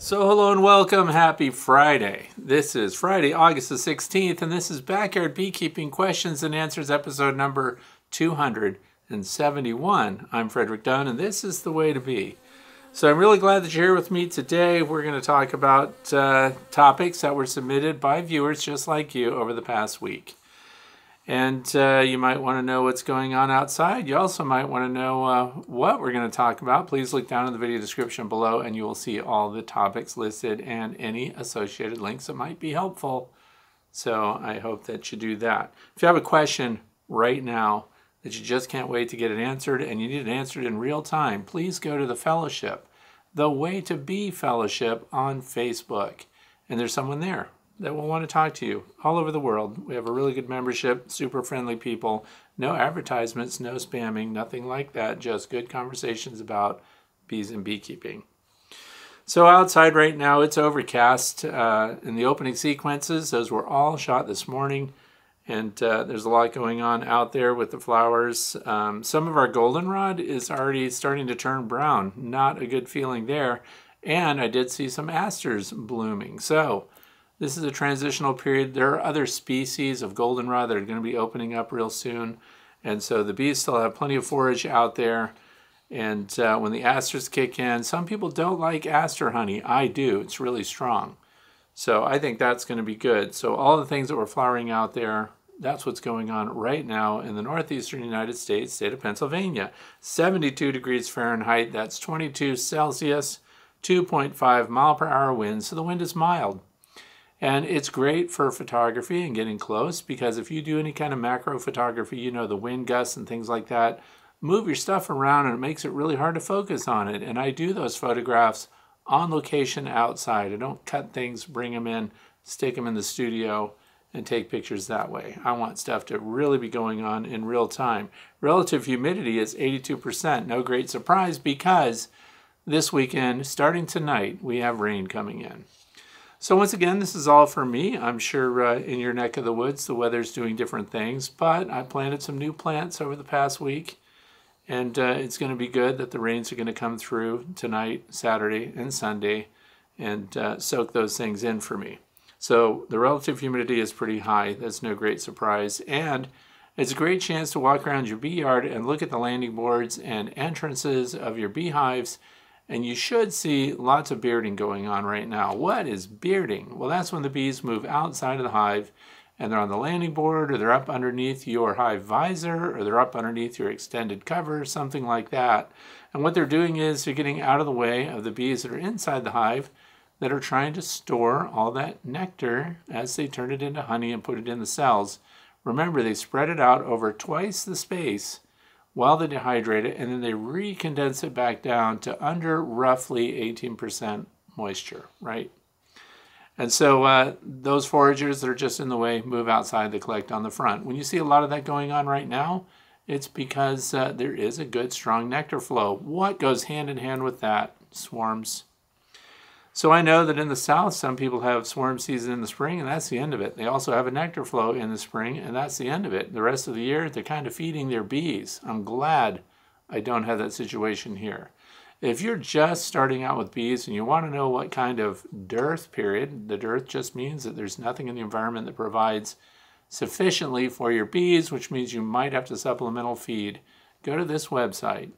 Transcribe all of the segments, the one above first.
So hello and welcome, happy Friday. This is Friday, August the 16th, and this is Backyard Beekeeping Questions and Answers, episode number 271. I'm Frederick Dunn, and this is the way to be. So I'm really glad that you're here with me today. We're going to talk about topics that were submitted by viewers just like you over the past week. And you might want to know what's going on outside. You also might want to know what we're going to talk about. Please look down in the video description below and you will see all the topics listed and any associated links that might be helpful. So I hope that you do that. If you have a question right now that you just can't wait to get it answered and you need it answered in real time, please go to the fellowship, the Way to Be Fellowship on Facebook. And there's someone there that will want to talk to you all over the world. We have a really good membership, super friendly people, no advertisements, no spamming, nothing like that, just good conversations about bees and beekeeping. So outside right now, it's overcast. In the opening sequences, those were all shot this morning, and there's a lot going on out there with the flowers. Some of our goldenrod is already starting to turn brown. Not a good feeling there. And I did see some asters blooming. So this is a transitional period. There are other species of goldenrod that are going to be opening up real soon. And so the bees still have plenty of forage out there. And when the asters kick in, some people don't like aster honey. I do. It's really strong. So I think that's going to be good. So all the things that were flowering out there, that's what's going on right now in the northeastern United States, state of Pennsylvania. 72 degrees Fahrenheit, that's 22 Celsius, 2.5 mile per hour wind. So the wind is mild. And it's great for photography and getting close, because if you do any kind of macro photography, you know, the wind gusts and things like that, move your stuff around and it makes it really hard to focus on it. And I do those photographs on location outside. I don't cut things, bring them in, stick them in the studio and take pictures that way. I want stuff to really be going on in real time. Relative humidity is 82%. No great surprise, because this weekend, starting tonight, we have rain coming in. So once again, this is all for me. I'm sure in your neck of the woods, the weather's doing different things, but I planted some new plants over the past week, and it's going to be good that the rains are going to come through tonight, Saturday, and Sunday, and soak those things in for me. So the relative humidity is pretty high. That's no great surprise. And it's a great chance to walk around your bee yard and look at the landing boards and entrances of your beehives. And you should see lots of bearding going on right now. What is bearding? Well, that's when the bees move outside of the hive and they're on the landing board, or they're up underneath your hive visor, or they're up underneath your extended cover, something like that. And what they're doing is they're getting out of the way of the bees that are inside the hive that are trying to store all that nectar as they turn it into honey and put it in the cells. Remember, they spread it out over twice the space while they dehydrate it, and then they recondense it back down to under roughly 18% moisture, right? And so those foragers that are just in the way move outside, they collect on the front. When you see a lot of that going on right now, it's because there is a good, strong nectar flow. What goes hand in hand with that? Swarms. So I know that in the South, some people have swarm season in the spring, and that's the end of it. They also have a nectar flow in the spring, and that's the end of it. The rest of the year, they're kind of feeding their bees. I'm glad I don't have that situation here. If you're just starting out with bees and you want to know what kind of dearth period, the dearth just means that there's nothing in the environment that provides sufficiently for your bees, which means you might have to supplemental feed, go to this website,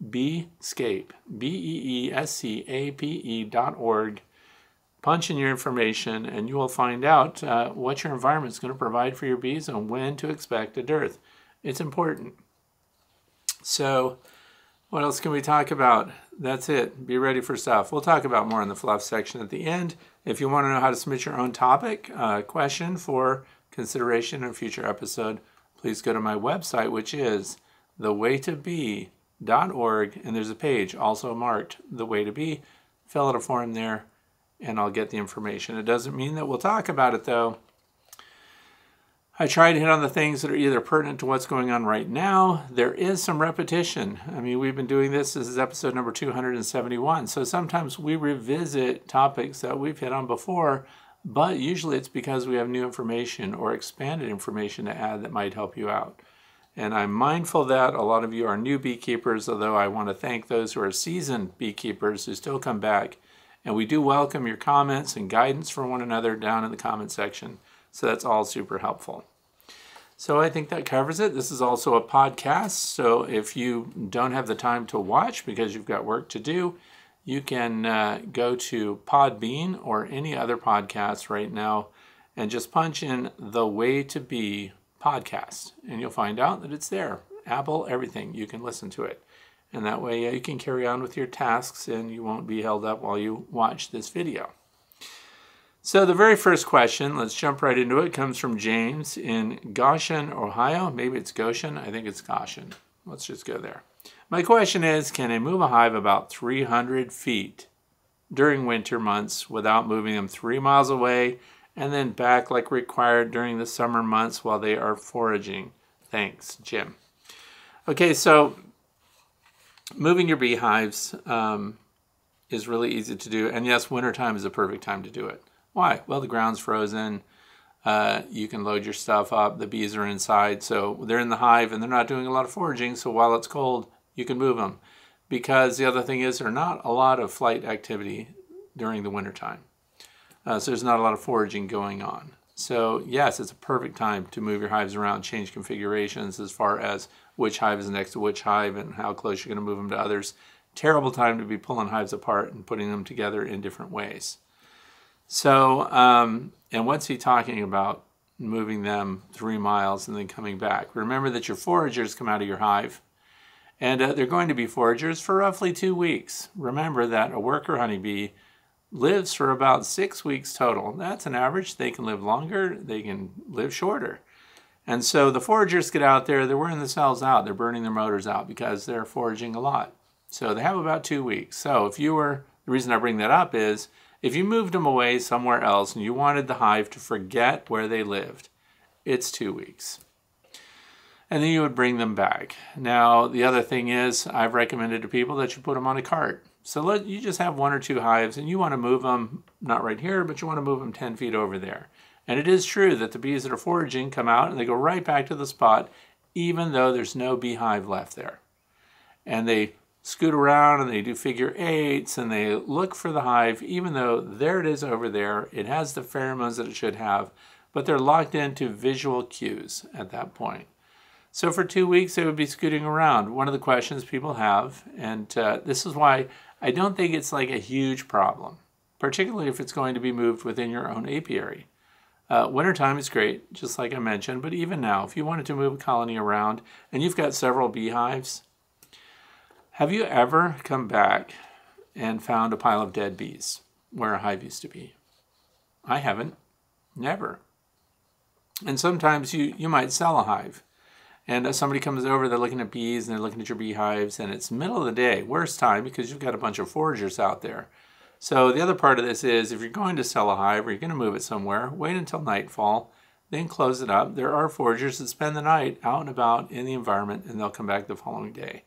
Beescape, BEESCAPE.org. Punch in your information and you will find out what your environment is going to provide for your bees and when to expect a dearth. It's important. So what else can we talk about? That's it. Be ready for stuff. We'll talk about more in the fluff section at the end. If you want to know how to submit your own topic, question for consideration in a future episode, please go to my website, which is thewaytobee.org, and there's a page also marked The Way to Bee. Fill out a form there, and I'll get the information. It doesn't mean that we'll talk about it, though. I try to hit on the things that are either pertinent to what's going on right now. There is some repetition. I mean, we've been doing this. This is episode number 271. So sometimes we revisit topics that we've hit on before, but usually it's because we have new information or expanded information to add that might help you out. And I'm mindful that a lot of you are new beekeepers, although I want to thank those who are seasoned beekeepers who still come back. And we do welcome your comments and guidance for one another down in the comment section. So that's all super helpful. So I think that covers it. This is also a podcast. So if you don't have the time to watch because you've got work to do, you can go to Podbean or any other podcast right now and just punch in The Way to Bee podcast, and you'll find out that it's there. Apple, everything. You can listen to it. And that way you can carry on with your tasks and you won't be held up while you watch this video. So the very first question, let's jump right into it, comes from James in Goshen, Ohio. Maybe it's Goshen. I think it's Goshen. Let's just go there. My question is, can I move a hive about 300 feet during winter months without moving them 3 miles away and then back like required during the summer months while they are foraging? Thanks, Jim. Okay, so moving your beehives is really easy to do. And yes, wintertime is the perfect time to do it. Why? Well, the ground's frozen. You can load your stuff up. The bees are inside. So they're in the hive and they're not doing a lot of foraging. So while it's cold, you can move them. Because the other thing is there's not a lot of flight activity during the wintertime. So there's not a lot of foraging going on. So yes, it's a perfect time to move your hives around, change configurations as far as which hive is next to which hive and how close you're going to move them to others. Terrible time to be pulling hives apart and putting them together in different ways. So, and what's he talking about? Moving them 3 miles and then coming back. Remember that your foragers come out of your hive, and they're going to be foragers for roughly 2 weeks. Remember that a worker honeybee lives for about 6 weeks total. That's an average. They can live longer, they can live shorter. And so the foragers get out there, they're wearing the cells out, they're burning their motors out because they're foraging a lot. So they have about 2 weeks. So if you were, the reason I bring that up is, if you moved them away somewhere else and you wanted the hive to forget where they lived, it's 2 weeks. And then you would bring them back. Now, the other thing is, I've recommended to people that you put them on a cart. So you just have 1 or 2 hives and you want to move them, not right here, but you want to move them 10 feet over there. And it is true that the bees that are foraging come out and they go right back to the spot, even though there's no beehive left there. And they scoot around and they do figure eights and they look for the hive, even though there it is over there. It has the pheromones that it should have, but they're locked into visual cues at that point. So for 2 weeks, they would be scooting around. One of the questions people have, and this is why I don't think it's like a huge problem, particularly if it's going to be moved within your own apiary. Wintertime is great, just like I mentioned, but even now, if you wanted to move a colony around and you've got several beehives, have you ever come back and found a pile of dead bees where a hive used to be? I haven't. Never. And sometimes you might sell a hive. And somebody comes over, they're looking at bees and they're looking at your beehives, and it's middle of the day, worst time, because you've got a bunch of foragers out there. So the other part of this is, if you're going to sell a hive or you're going to move it somewhere, wait until nightfall, then close it up. There are foragers that spend the night out and about in the environment, and they'll come back the following day.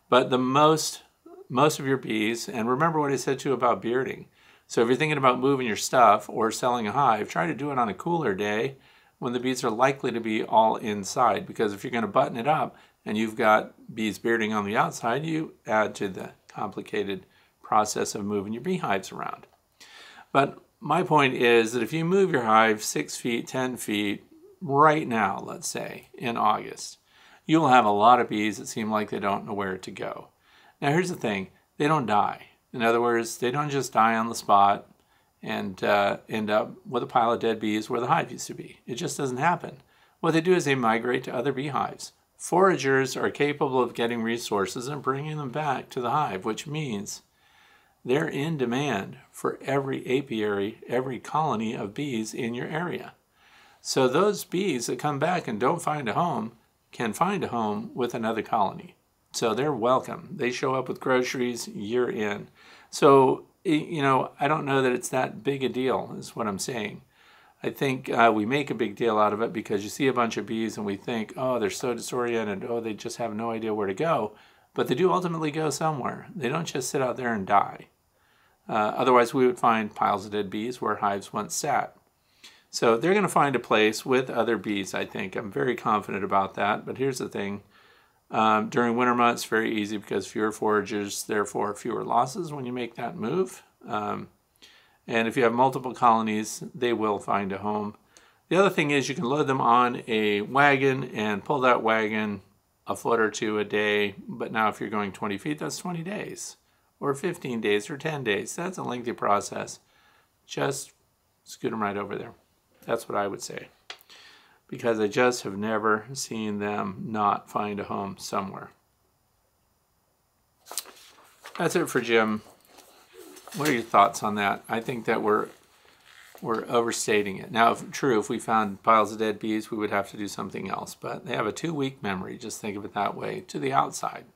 But the most of your bees, and remember what I said to you about bearding, So if you're thinking about moving your stuff or selling a hive, try to do it on a cooler day when the bees are likely to be all inside, because if you're going to button it up and you've got bees bearding on the outside, you add to the complicated process of moving your beehives around. But my point is that if you move your hive 6 feet, 10 feet right now, let's say in August, you will have a lot of bees that seem like they don't know where to go. Now here's the thing, they don't die. In other words, they don't just die on the spot and end up with a pile of dead bees where the hive used to be. It just doesn't happen. What they do is they migrate to other beehives. Foragers are capable of getting resources and bringing them back to the hive, which means they're in demand for every apiary, every colony of bees in your area. So those bees that come back and don't find a home can find a home with another colony. So they're welcome. They show up with groceries year in. So, I don't know that it's that big a deal, is what I'm saying. I think we make a big deal out of it because you see a bunch of bees and we think, oh, they're so disoriented, oh, they just have no idea where to go. But they do ultimately go somewhere. They don't just sit out there and die. Otherwise, we would find piles of dead bees where hives once sat. So they're going to find a place with other bees, I think. I'm very confident about that. But here's the thing. During winter months, very easy because fewer foragers, therefore fewer losses when you make that move. And if you have multiple colonies, they will find a home. The other thing is you can load them on a wagon and pull that wagon a foot or two a day. But now if you're going 20 feet, that's 20 days. Or 15 days or 10 days. That's a lengthy process. Just scoot them right over there. That's what I would say. Because I just have never seen them not find a home somewhere. That's it for Jim. What are your thoughts on that? I think that we're overstating it. Now, if we found piles of dead bees, we would have to do something else. But they have a 2-week memory, just think of it that way, to the outside.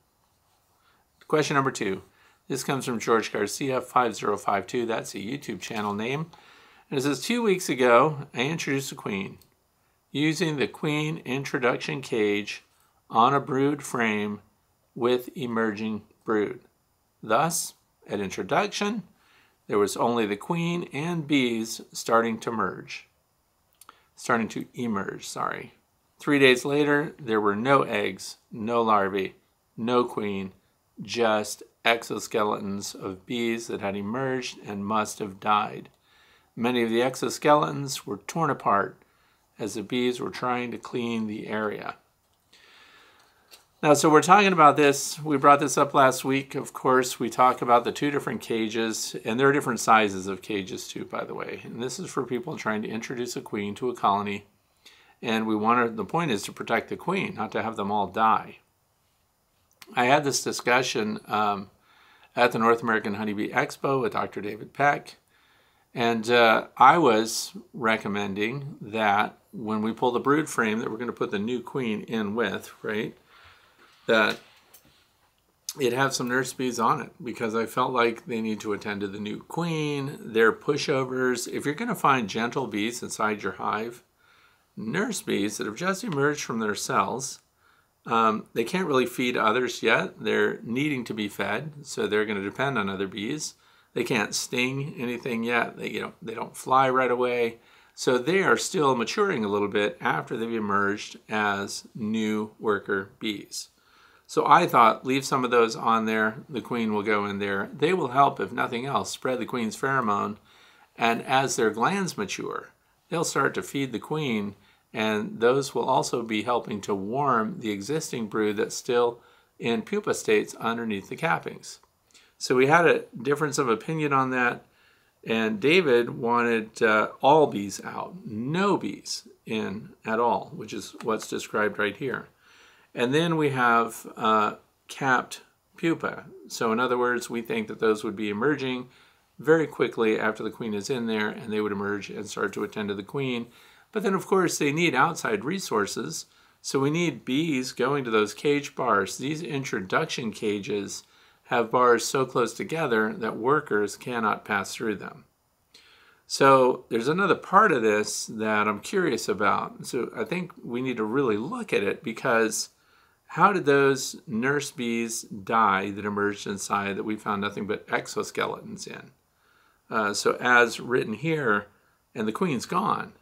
Question number 2. This comes from George Garcia, 5052. That's a YouTube channel name. And it says, 2 weeks ago, I introduced a queen using the queen introduction cage on a brood frame with emerging brood. Thus, at introduction, there was only the queen and bees starting to emerge. 3 days later, there were no eggs, no larvae, no queen, just exoskeletons of bees that had emerged and must have died. Many of the exoskeletons were torn apart as the bees were trying to clean the area. Now, so we're talking about this. We brought this up last week. Of course, we talk about the 2 different cages, and there are different sizes of cages too, by the way. And this is for people trying to introduce a queen to a colony. And the point is to protect the queen, not to have them all die. I had this discussion at the North American Honeybee Expo with Dr. David Peck. And I was recommending that when we pull the brood frame that we're going to put the new queen in with, right, that it have some nurse bees on it because I felt like they need to attend to the new queen, their pushovers. If you're going to find gentle bees inside your hive, nurse bees that have just emerged from their cells, they can't really feed others yet. They're needing to be fed, so they're going to depend on other bees. They can't sting anything yet. They don't fly right away. So they are still maturing a little bit after they've emerged as new worker bees. So I thought, leave some of those on there. The queen will go in there. They will help, if nothing else, spread the queen's pheromone. And as their glands mature, they'll start to feed the queen. And those will also be helping to warm the existing brood that's still in pupa states underneath the cappings. So we had a difference of opinion on that, and David wanted all bees out, no bees in at all, which is what's described right here. And then we have capped pupa. So in other words, we think that those would be emerging very quickly after the queen is in there, and they would emerge and start to attend to the queen. But then, of course, they need outside resources, so we need bees going to those cage bars. These introduction cages have bars so close together that workers cannot pass through them. So there's another part of this that I'm curious about. So I think we need to really look at it, because how did those nurse bees die that emerged inside that we found nothing but exoskeletons in? So as written here, and the queen's gone.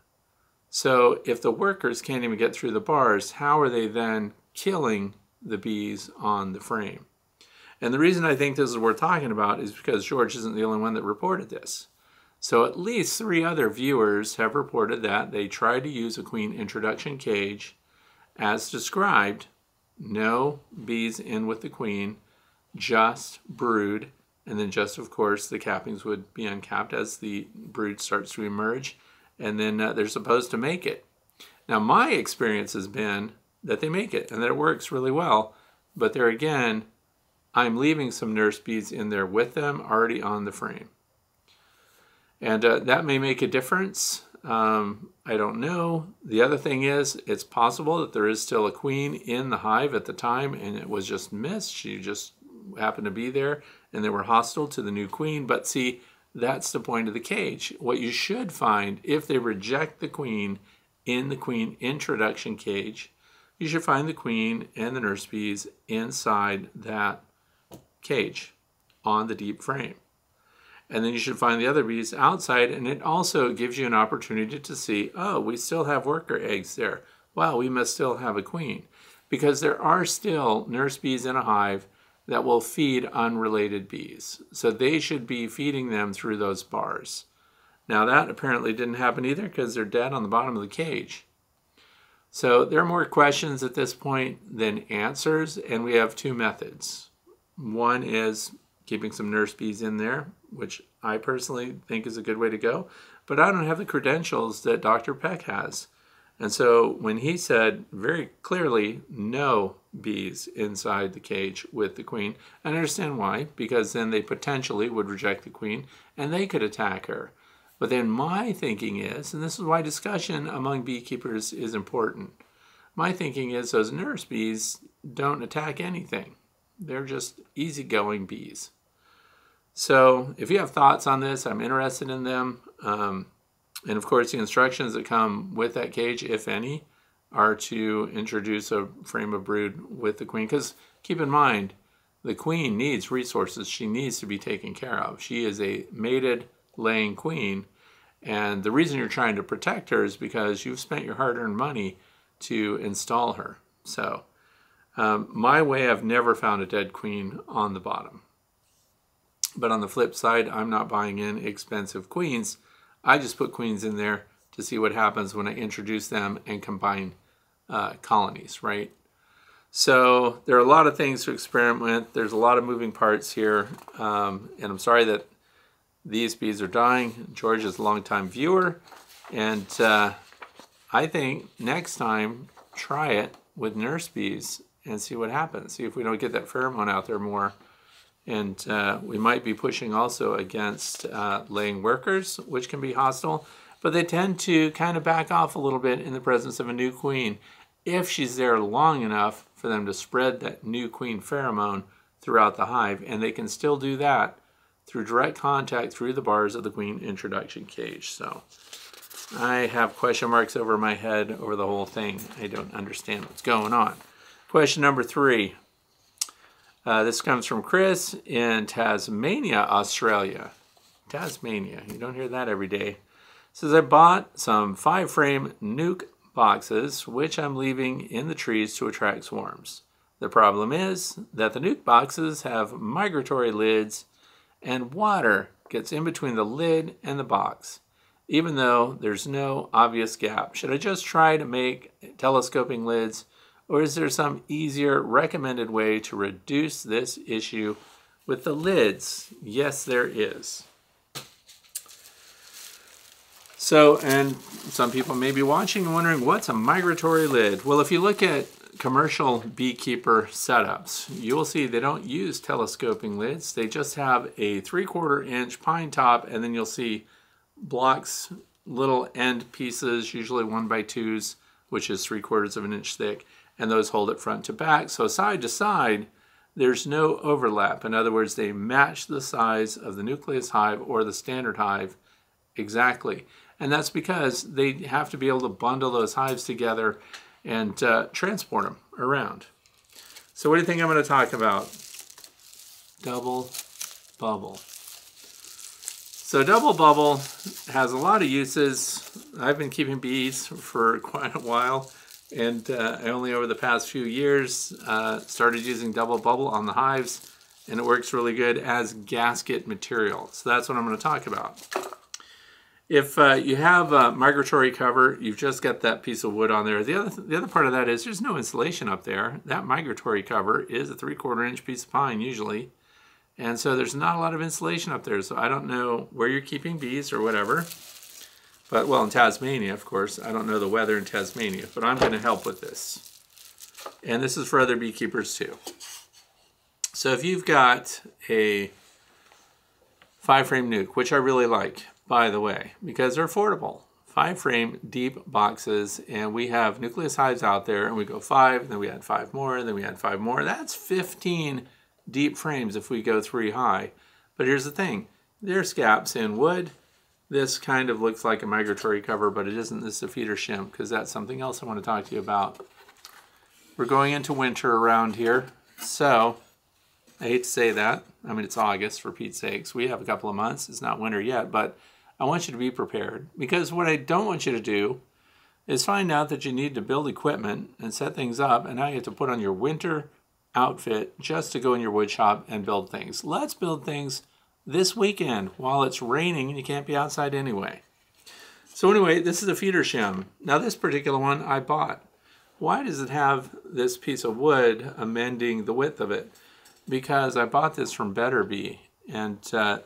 So if the workers can't even get through the bars, how are they then killing the bees on the frame? And the reason I think this is worth talking about is because George isn't the only one that reported this. So at least 3 other viewers have reported that they tried to use a queen introduction cage as described. No bees in with the queen, just brood, and then just, of course, the cappings would be uncapped as the brood starts to emerge, and then they're supposed to make it. Now, my experience has been that they make it and that it works really well, but there again, I'm leaving some nurse bees in there with them already on the frame. And that may make a difference. I don't know. The other thing is, it's possible that there is still a queen in the hive at the time and it was just missed. She just happened to be there and they were hostile to the new queen. But see, that's the point of the cage. What you should find, if they reject the queen in the queen introduction cage, you should find the queen and the nurse bees inside that cage on the deep frame. And then you should find the other bees outside, and it also gives you an opportunity to see, oh, we still have worker eggs there. Wow, we must still have a queen. Because there are still nurse bees in a hive that will feed unrelated bees. So they should be feeding them through those bars. Now that apparently didn't happen either because they're dead on the bottom of the cage. So there are more questions at this point than answers, and we have 2 methods. One is keeping some nurse bees in there, which I personally think is a good way to go, but I don't have the credentials that Dr. Peck has. And so when he said very clearly no bees inside the cage with the queen, I understand why, because then they potentially would reject the queen and they could attack her. But then my thinking is, and this is why discussion among beekeepers is important, my thinking is those nurse bees don't attack anything. They're just easygoing bees. So if you have thoughts on this, I'm interested in them. And of course, the instructions that come with that cage, if any, are to introduce a frame of brood with the queen. Because keep in mind, the queen needs resources. She needs to be taken care of. She is a mated laying queen. And the reason you're trying to protect her is because you've spent your hard-earned money to install her. So my way, I've never found a dead queen on the bottom. But on the flip side, I'm not buying in expensive queens. I just put queens in there to see what happens when I introduce them and combine colonies, right? So there are a lot of things to experiment with. There's a lot of moving parts here. And I'm sorry that these bees are dying. George is a longtime viewer. And I think next time, try it with nurse bees and see what happens. See if we don't get that pheromone out there more. And we might be pushing also against laying workers, which can be hostile, but they tend to kind of back off a little bit in the presence of a new queen if she's there long enough for them to spread that new queen pheromone throughout the hive. And they can still do that through direct contact through the bars of the queen introduction cage. So I have question marks over my head over the whole thing. I don't understand what's going on. Question number 3. This comes from Chris in Tasmania, Australia. Tasmania, you don't hear that every day. It says, I bought some 5-frame nuke boxes, which I'm leaving in the trees to attract swarms. The problem is that the nuke boxes have migratory lids and water gets in between the lid and the box, even though there's no obvious gap. Should I just try to make telescoping lids, or is there some easier recommended way to reduce this issue with the lids? Yes, there is. So, and some people may be watching and wondering, what's a migratory lid? Well, if you look at commercial beekeeper setups, you will see they don't use telescoping lids. They just have a 3/4 inch pine top, and then you'll see blocks, little end pieces, usually 1x2s, which is 3/4 of an inch thick. And those hold it front to back. So side to side, there's no overlap. In other words, they match the size of the nucleus hive or the standard hive exactly. And that's because they have to be able to bundle those hives together and transport them around. So what do you think I'm going to talk about? Double bubble. So double bubble has a lot of uses. I've been keeping bees for quite a while, and I only over the past few years started using double bubble on the hives, and it works really good as gasket material. So that's what I'm going to talk about. If you have a migratory cover, you've just got that piece of wood on there. The other part of that is there's no insulation up there. That migratory cover is a 3/4 inch piece of pine usually. And so there's not a lot of insulation up there. So I don't know where you're keeping bees or whatever. But, well, in Tasmania, of course. I don't know the weather in Tasmania, but I'm going to help with this. And this is for other beekeepers too. So if you've got a 5-frame nuke, which I really like, by the way, because they're affordable. 5-frame deep boxes, and we have nucleus hives out there, and we go 5, then we add 5 more, and then we add 5 more. That's 15 deep frames if we go 3 high. But here's the thing. There's gaps in wood. This kind of looks like a migratory cover, but it isn't. This is a feeder shim, because that's something else I want to talk to you about. We're going into winter around here, so I hate to say that. I mean, it's August, for Pete's sakes. We have a couple of months. It's not winter yet, but I want you to be prepared, because what I don't want you to do is find out that you need to build equipment and set things up, and now you have to put on your winter outfit just to go in your wood shop and build things. Let's build things this weekend while it's raining and you can't be outside anyway. So anyway, this is a feeder shim. Now this particular one I bought. Why does it have this piece of wood amending the width of it? Because I bought this from Better Bee. And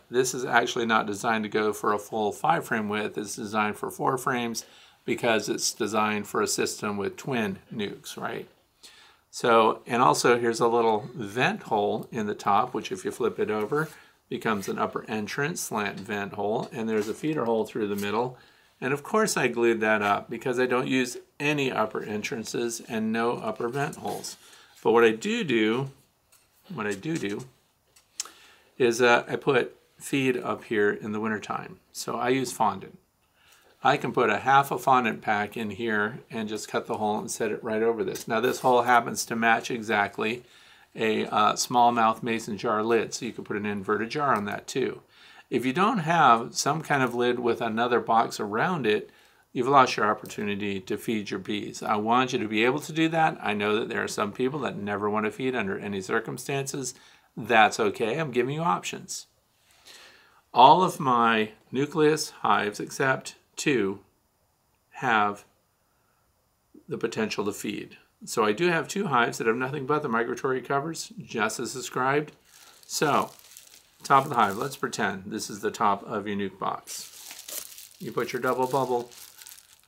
this is actually not designed to go for a full 5-frame width. It's designed for 4 frames because it's designed for a system with twin nukes, right? So, and also here's a little vent hole in the top, which if you flip it over, becomes an upper entrance slant vent hole. And there's a feeder hole through the middle. And of course I glued that up because I don't use any upper entrances and no upper vent holes. But what I do is I put feed up here in the wintertime. So I use fondant. I can put a half a fondant pack in here and just cut the hole and set it right over this. Now this hole happens to match exactly a small mouth mason jar lid, so you can put an inverted jar on that too. If you don't have some kind of lid with another box around it, you've lost your opportunity to feed your bees. I want you to be able to do that. I know that there are some people that never want to feed under any circumstances. That's okay. I'm giving you options. All of my nucleus hives, except 2, have the potential to feed. So I do have 2 hives that have nothing but the migratory covers, just as described. So, top of the hive, let's pretend this is the top of your nuke box. You put your double bubble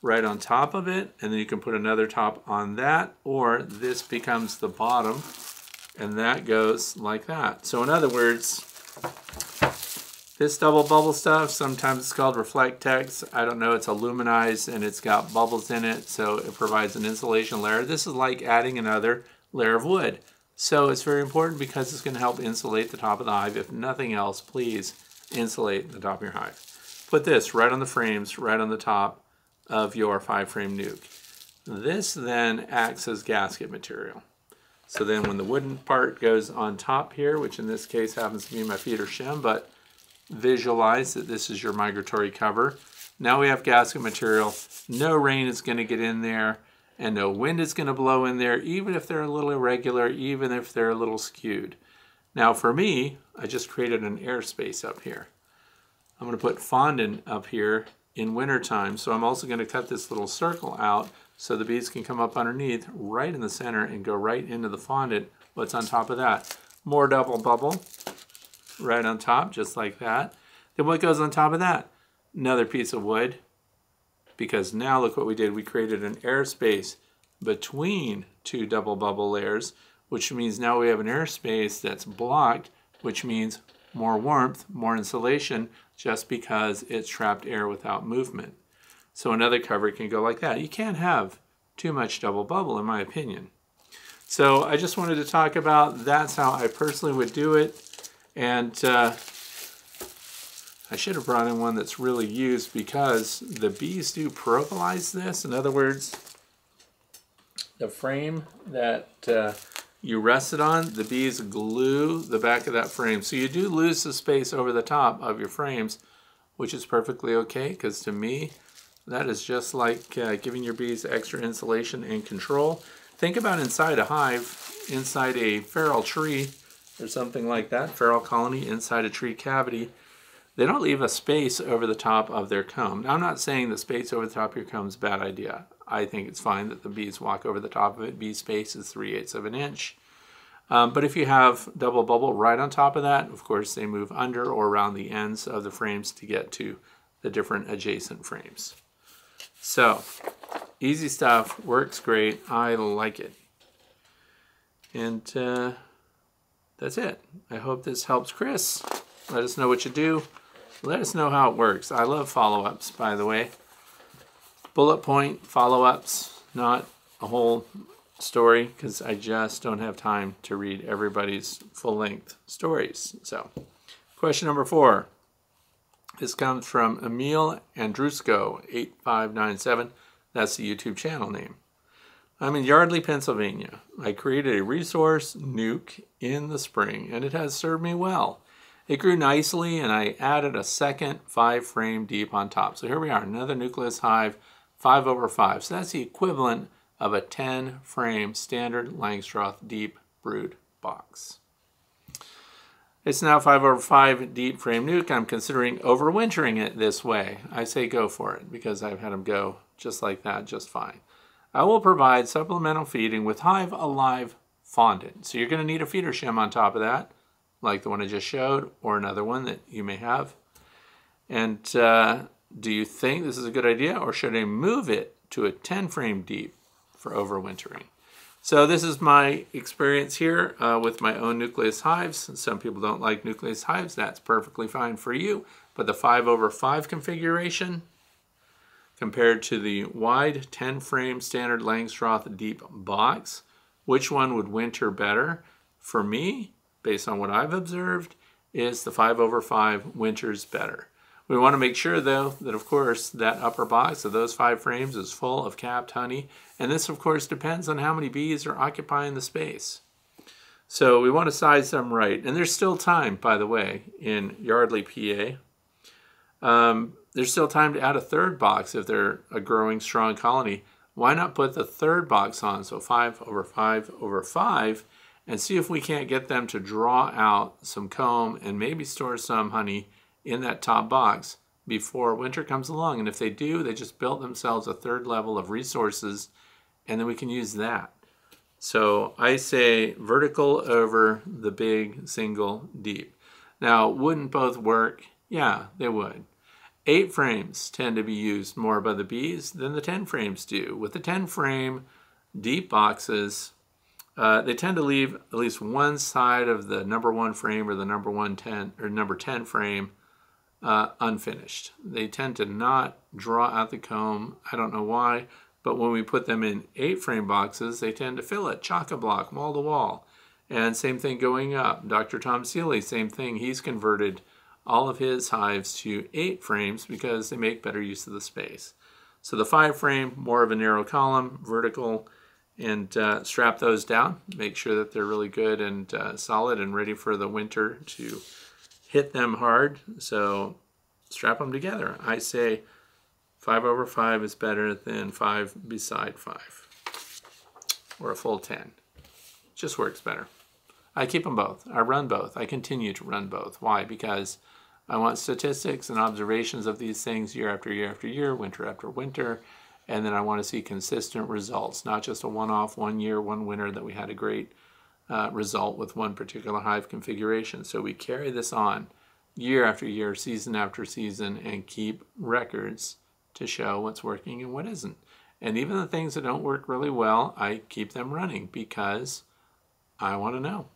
right on top of it, and then you can put another top on that, or this becomes the bottom, and that goes like that. So in other words, this double bubble stuff, sometimes it's called Reflectex. I don't know, it's aluminized and it's got bubbles in it, so it provides an insulation layer. This is like adding another layer of wood. So it's very important because it's going to help insulate the top of the hive. If nothing else, please insulate the top of your hive. Put this right on the frames, right on the top of your 5-frame nuke. This then acts as gasket material. So then when the wooden part goes on top here, which in this case happens to be my feeder shim, but visualize that this is your migratory cover. Now we have gasket material. No rain is going to get in there, and no wind is going to blow in there, even if they're a little irregular, even if they're a little skewed. Now for me, I just created an airspace up here. I'm going to put fondant up here in wintertime, so I'm also going to cut this little circle out so the bees can come up underneath right in the center and go right into the fondant. What's on top of that? More double bubble right on top, just like that. Then what goes on top of that? Another piece of wood, because now look what we did. We created an airspace between 2 double bubble layers, which means now we have an airspace that's blocked, which means more warmth, more insulation, just because it's trapped air without movement. So another cover can go like that. You can't have too much double bubble, in my opinion. So I just wanted to talk about that's how I personally would do it. And I should have brought in one that's really used because the bees do propolize this. In other words, the frame that you rest it on, the bees glue the back of that frame. So you do lose the space over the top of your frames which is perfectly okay, because to me, that is just like giving your bees extra insulation and control. Think about inside a hive, inside a feral tree or something like that, feral colony inside a tree cavity. They don't leave a space over the top of their comb. Now, I'm not saying the space over the top of your comb is a bad idea. I think it's fine that the bees walk over the top of it. Bee space is 3/8 of an inch. But if you have double bubble right on top of that, of course, they move under or around the ends of the frames to get to the different adjacent frames. So, easy stuff, works great. I like it. And that's it. I hope this helps Chris. Let us know what you do. Let us know how it works. I love follow-ups, by the way. Bullet point follow-ups, not a whole story, because I just don't have time to read everybody's full-length stories. So, question number 4. This comes from Emil Andrusko, 8597. That's the YouTube channel name. I'm in Yardley, Pennsylvania. I created a resource nuke in the spring, and it has served me well. It grew nicely, and I added a second 5-frame deep on top. So here we are, another nucleus hive, 5/5. So that's the equivalent of a 10-frame standard Langstroth deep brood box. It's now 5/5 deep frame nuke. I'm considering overwintering it this way. I say go for it, because I've had them go just like that just fine. I will provide supplemental feeding with Hive Alive fondant. So you're going to need a feeder shim on top of that, like the one I just showed, or another one that you may have. And do you think this is a good idea, or should I move it to a 10-frame deep for overwintering? So this is my experience here with my own nucleus hives. Some people don't like nucleus hives. That's perfectly fine for you. But the 5/5 configuration compared to the wide 10-frame standard Langstroth deep box, which one would winter better? For me, based on what I've observed, is the 5/5 winters better. We want to make sure, though, that of course that upper box of those 5 frames is full of capped honey, and this of course depends on how many bees are occupying the space. So we want to size them right, and there's still time, by the way, in Yardley, PA. There's still time to add a 3rd box if they're a growing strong colony. Why not put the 3rd box on, so 5/5/5, and see if we can't get them to draw out some comb and maybe store some honey in that top box before winter comes along. And if they do, they just built themselves a 3rd level of resources, and then we can use that. So I say vertical over the big single deep. Now, wouldn't both work? Yeah, they would. 8 frames tend to be used more by the bees than the 10 frames do. With the 10-frame deep boxes, they tend to leave at least one side of the number 1 frame or the number 10 frame unfinished. They tend to not draw out the comb. I don't know why, but when we put them in 8-frame boxes, they tend to fill it, chock-a-block, wall to wall. And same thing going up. Dr. Tom Seeley, same thing. He's converted all of his hives to 8 frames because they make better use of the space. So the 5-frame, more of a narrow column, vertical, and strap those down. Make sure that they're really good and solid and ready for the winter to hit them hard. So strap them together. I say 5/5 is better than 5/5, or a full 10. Just works better. I keep them both. I run both. I continue to run both. Why? Because I want statistics and observations of these things year after year after year, winter after winter, and then I want to see consistent results, not just a one-off, 1 year, 1 winter that we had a great result with one particular hive configuration. So we carry this on year after year, season after season, and keep records to show what's working and what isn't. And even the things that don't work really well, I keep them running because I want to know.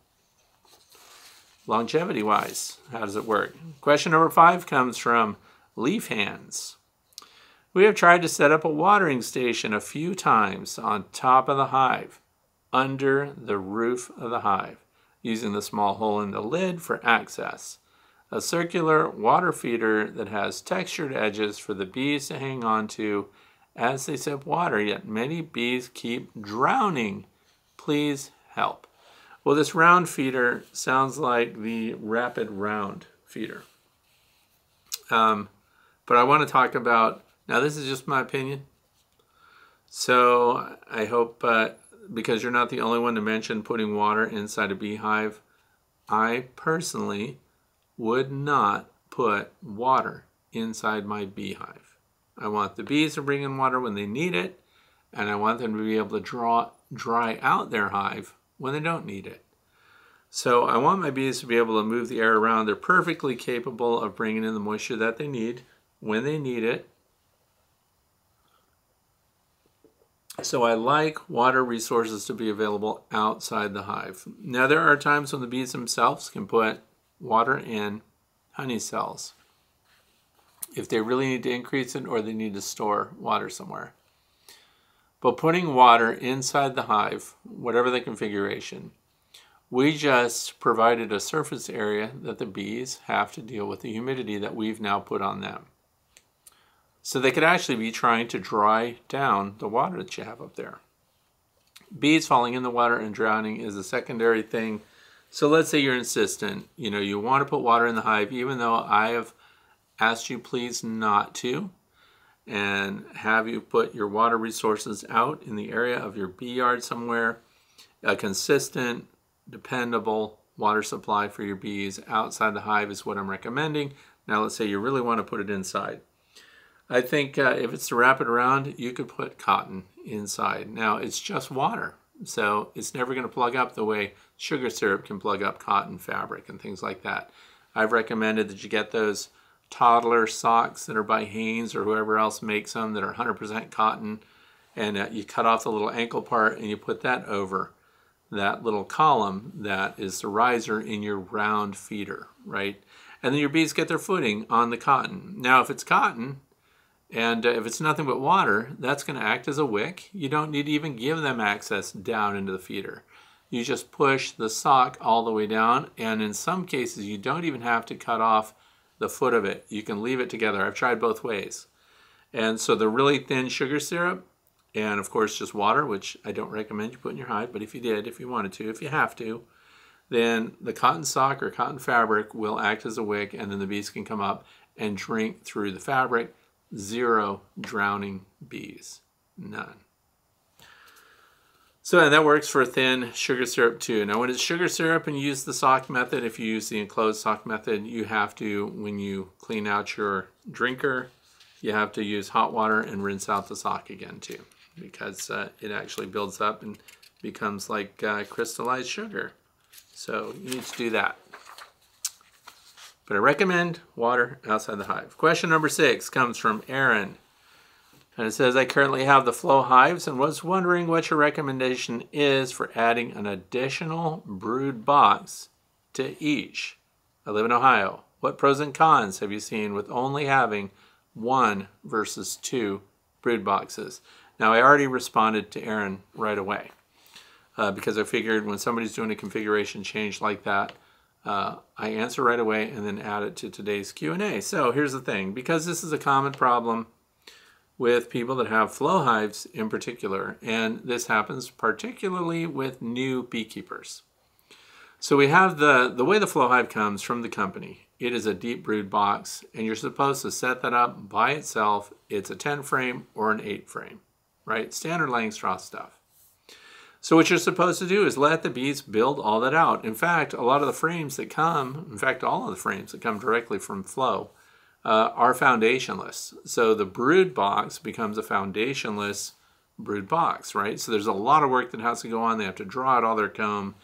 Longevity-wise, how does it work? Question number 5 comes from Leaf Hands. We have tried to set up a watering station a few times on top of the hive, under the roof of the hive, using the small hole in the lid for access. A circular water feeder that has textured edges for the bees to hang on to as they sip water, yet many bees keep drowning. Please help. Well, this round feeder sounds like the Rapid Round feeder. But I want to talk about, now this is just my opinion. So I hope, because you're not the only one to mention putting water inside a beehive, I personally would not put water inside my beehive. I want the bees to bring in water when they need it, and I want them to be able to dry out their hive when they don't need it. So I want my bees to be able to move the air around. They're perfectly capable of bringing in the moisture that they need when they need it. So I like water resources to be available outside the hive. Now there are times when the bees themselves can put water in honey cells if they really need to increase it or they need to store water somewhere. But putting water inside the hive, whatever the configuration, we just provided a surface area that the bees have to deal with the humidity that we've now put on them. So they could actually be trying to dry down the water that you have up there. Bees falling in the water and drowning is a secondary thing. So let's say you're insistent, you want to put water in the hive, even though I have asked you please not to, and have you put your water resources out in the area of your bee yard somewhere. A consistent, dependable water supply for your bees outside the hive is what I'm recommending. Now let's say you really want to put it inside. I think if it's to wrap it around, you could put cotton inside. Now it's just water, so it's never going to plug up the way sugar syrup can plug up cotton fabric and things like that. I've recommended that you get those toddler socks that are by Hanes or whoever else makes them that are 100% cotton, and you cut off the little ankle part and you put that over that little column that is the riser in your round feeder, right? And then your bees get their footing on the cotton. Now if it's cotton, and if it's nothing but water, that's going to act as a wick. You don't need to even give them access down into the feeder. You just push the sock all the way down, and in some cases you don't even have to cut off the foot of it. You can leave it together. I've tried both ways. And so the really thin sugar syrup, and of course just water, which I don't recommend you put in your hive, but if you did, if you wanted to, if you have to, then the cotton sock or cotton fabric will act as a wick, and then the bees can come up and drink through the fabric. 0 drowning bees, none. So and that works for thin sugar syrup too. Now when it's sugar syrup and you use the sock method, if you use the enclosed sock method, you have to, when you clean out your drinker, you have to use hot water and rinse out the sock again too, because it actually builds up and becomes like crystallized sugar. So you need to do that. But I recommend water outside the hive. Question number 6 comes from Aaron. And it says, I currently have the flow hives and was wondering what your recommendation is for adding an additional brood box to each. I live in Ohio. What pros and cons have you seen with only having 1 versus 2 brood boxes? Now, I already responded to Aaron right away because I figured when somebody's doing a configuration change like that, I answer right away and then add it to today's Q&A. So here's the thing. Because this is a common problem with people that have flow hives in particular, and this happens particularly with new beekeepers. So we have the way the flow hive comes from the company. It is a deep brood box, and you're supposed to set that up by itself. It's a 10 frame or an 8 frame, right? Standard Langstroth stuff. So what you're supposed to do is let the bees build all that out. In fact, a lot of the frames that come, in fact, all of the frames that come directly from Flow are foundationless. So the brood box becomes a foundationless brood box, right? So there's a lot of work that has to go on. They have to draw out all their comb.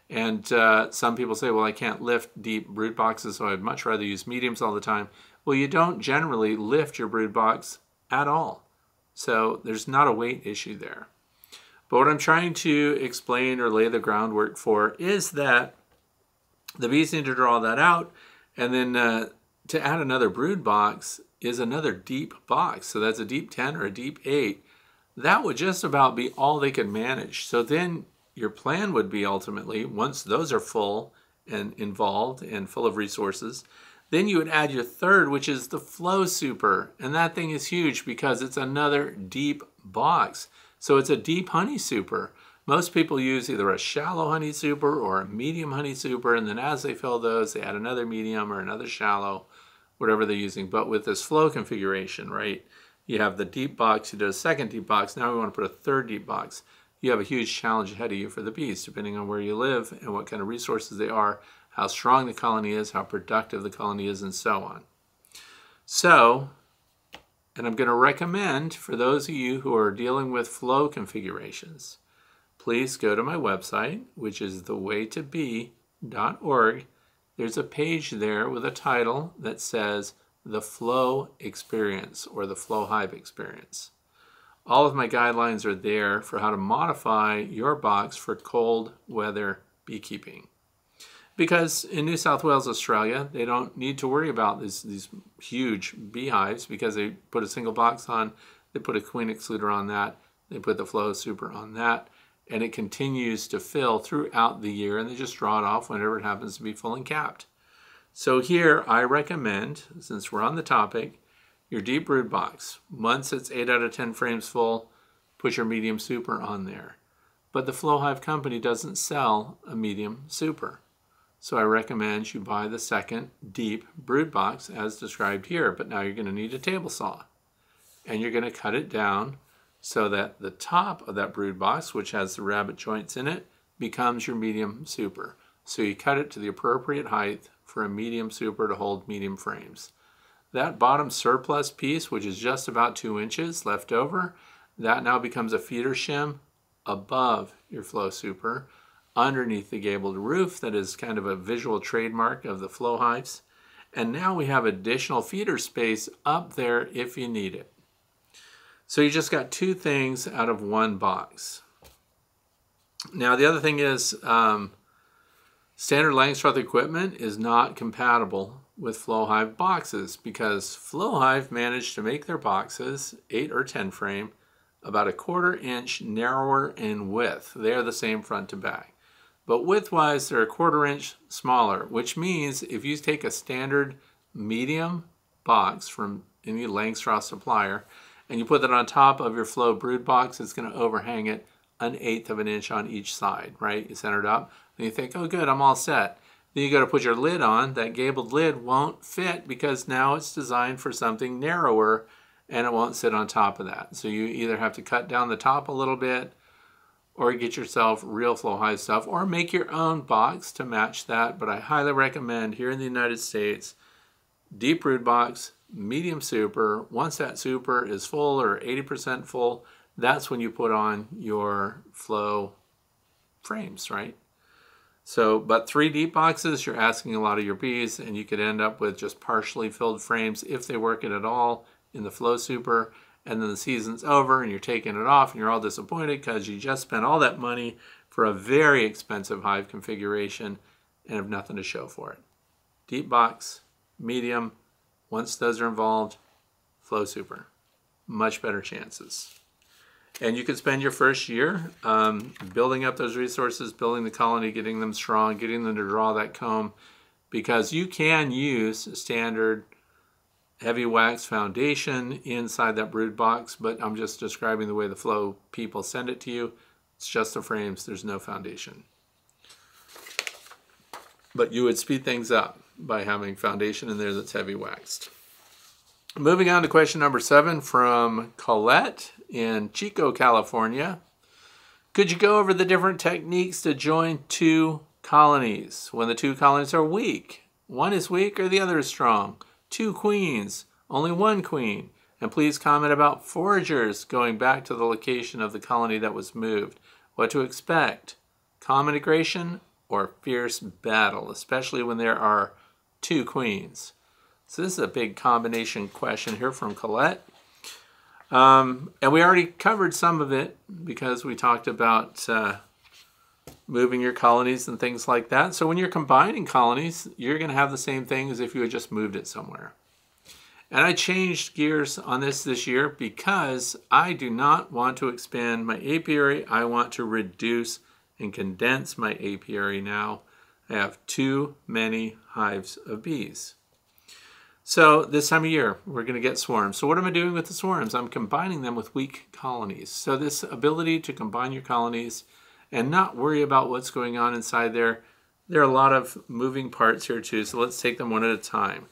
And some people say, well, I can't lift deep brood boxes, so I'd much rather use mediums all the time. Well, you don't generally lift your brood box at all. So there's not a weight issue there. But what I'm trying to explain or lay the groundwork for is that the bees need to draw that out, and then to add another brood box is another deep box. So that's a deep 10 or a deep 8. That would just about be all they could manage. So then your plan would be ultimately, once those are full and involved and full of resources, then you would add your third, which is the Flow Super. And that thing is huge because it's another deep box. So it's a deep honey super. Most people use either a shallow honey super or a medium honey super, and then as they fill those, they add another medium or another shallow whatever they're using. But with this flow configuration, right, you have the deep box, you did a second deep box, now we want to put a third deep box. You have a huge challenge ahead of you for the bees, depending on where you live and what kind of resources they are, how strong the colony is, how productive the colony is, and so on. So, and I'm going to recommend for those of you who are dealing with flow configurations, please go to my website, which is thewaytobee.org. There's a page there with a title that says The Flow Experience or the Flow Hive Experience. All of my guidelines are there for how to modify your box for cold weather beekeeping. Because in New South Wales, Australia, they don't need to worry about these huge beehives because they put a single box on, they put a queen excluder on that, they put the flow super on that, and it continues to fill throughout the year, and they just draw it off whenever it happens to be full and capped. So here I recommend, since we're on the topic, your deep brood box. Once it's 8 out of 10 frames full, put your medium super on there. But the Flow Hive company doesn't sell a medium super. So I recommend you buy the second deep brood box as described here. But now you're going to need a table saw. And you're going to cut it down so that the top of that brood box, which has the rabbet joints in it, becomes your medium super. So you cut it to the appropriate height for a medium super to hold medium frames. That bottom surplus piece, which is just about 2 inches left over, that now becomes a feeder shim above your flow super, underneath the gabled roof. That is kind of a visual trademark of the flow hives. And now we have additional feeder space up there if you need it. So you just got 2 things out of 1 box. Now the other thing is standard Langstroth equipment is not compatible with Flow Hive boxes because Flow Hive managed to make their boxes 8 or 10 frame about a 1/4 inch narrower in width. They are the same front to back. But width-wise, they're a 1/4 inch smaller, which means if you take a standard medium box from any Langstroth supplier and you put that on top of your Flow brood box, it's going to overhang it 1/8 of an inch on each side, right? You center it up, and you think, oh good, I'm all set. Then you got to put your lid on. That gabled lid won't fit because now it's designed for something narrower and it won't sit on top of that. So you either have to cut down the top a little bit or get yourself real Flow Hive stuff or make your own box to match that. But I highly recommend here in the United States, deep brood box, medium super. Once that super is full or 80% full, that's when you put on your flow frames, right? So, but 3 deep boxes, you're asking a lot of your bees, and you could end up with just partially filled frames if they work it at all in the flow super, and then the season's over and you're taking it off and you're all disappointed because you just spent all that money for a very expensive hive configuration and have nothing to show for it. Deep box, medium, once those are involved, flow super. Much better chances. And you could spend your first year building up those resources, building the colony, getting them strong, getting them to draw that comb, because you can use standard heavy wax foundation inside that brood box, but I'm just describing the way the flow people send it to you. It's just the frames, there's no foundation. But you would speed things up by having foundation in there that's heavy waxed. Moving on to question number 7 from Colette in Chico, California. Could you go over the different techniques to join 2 colonies when the 2 colonies are weak? One is weak or the other is strong. 2 queens, only 1 queen. And please comment about foragers going back to the location of the colony that was moved. What to expect? Calm integration or fierce battle, especially when there are 2 queens. So this is a big combination question here from Colette. And we already covered some of it because we talked about moving your colonies and things like that. So when you're combining colonies, you're going to have the same thing as if you had just moved it somewhere. And I changed gears on this year because I do not want to expand my apiary. I want to reduce and condense my apiary now. I have too many hives of bees. So this time of year, we're going to get swarms. So what am I doing with the swarms? I'm combining them with weak colonies. So this ability to combine your colonies and not worry about what's going on inside there. There are a lot of moving parts here too, so let's take them one at a time.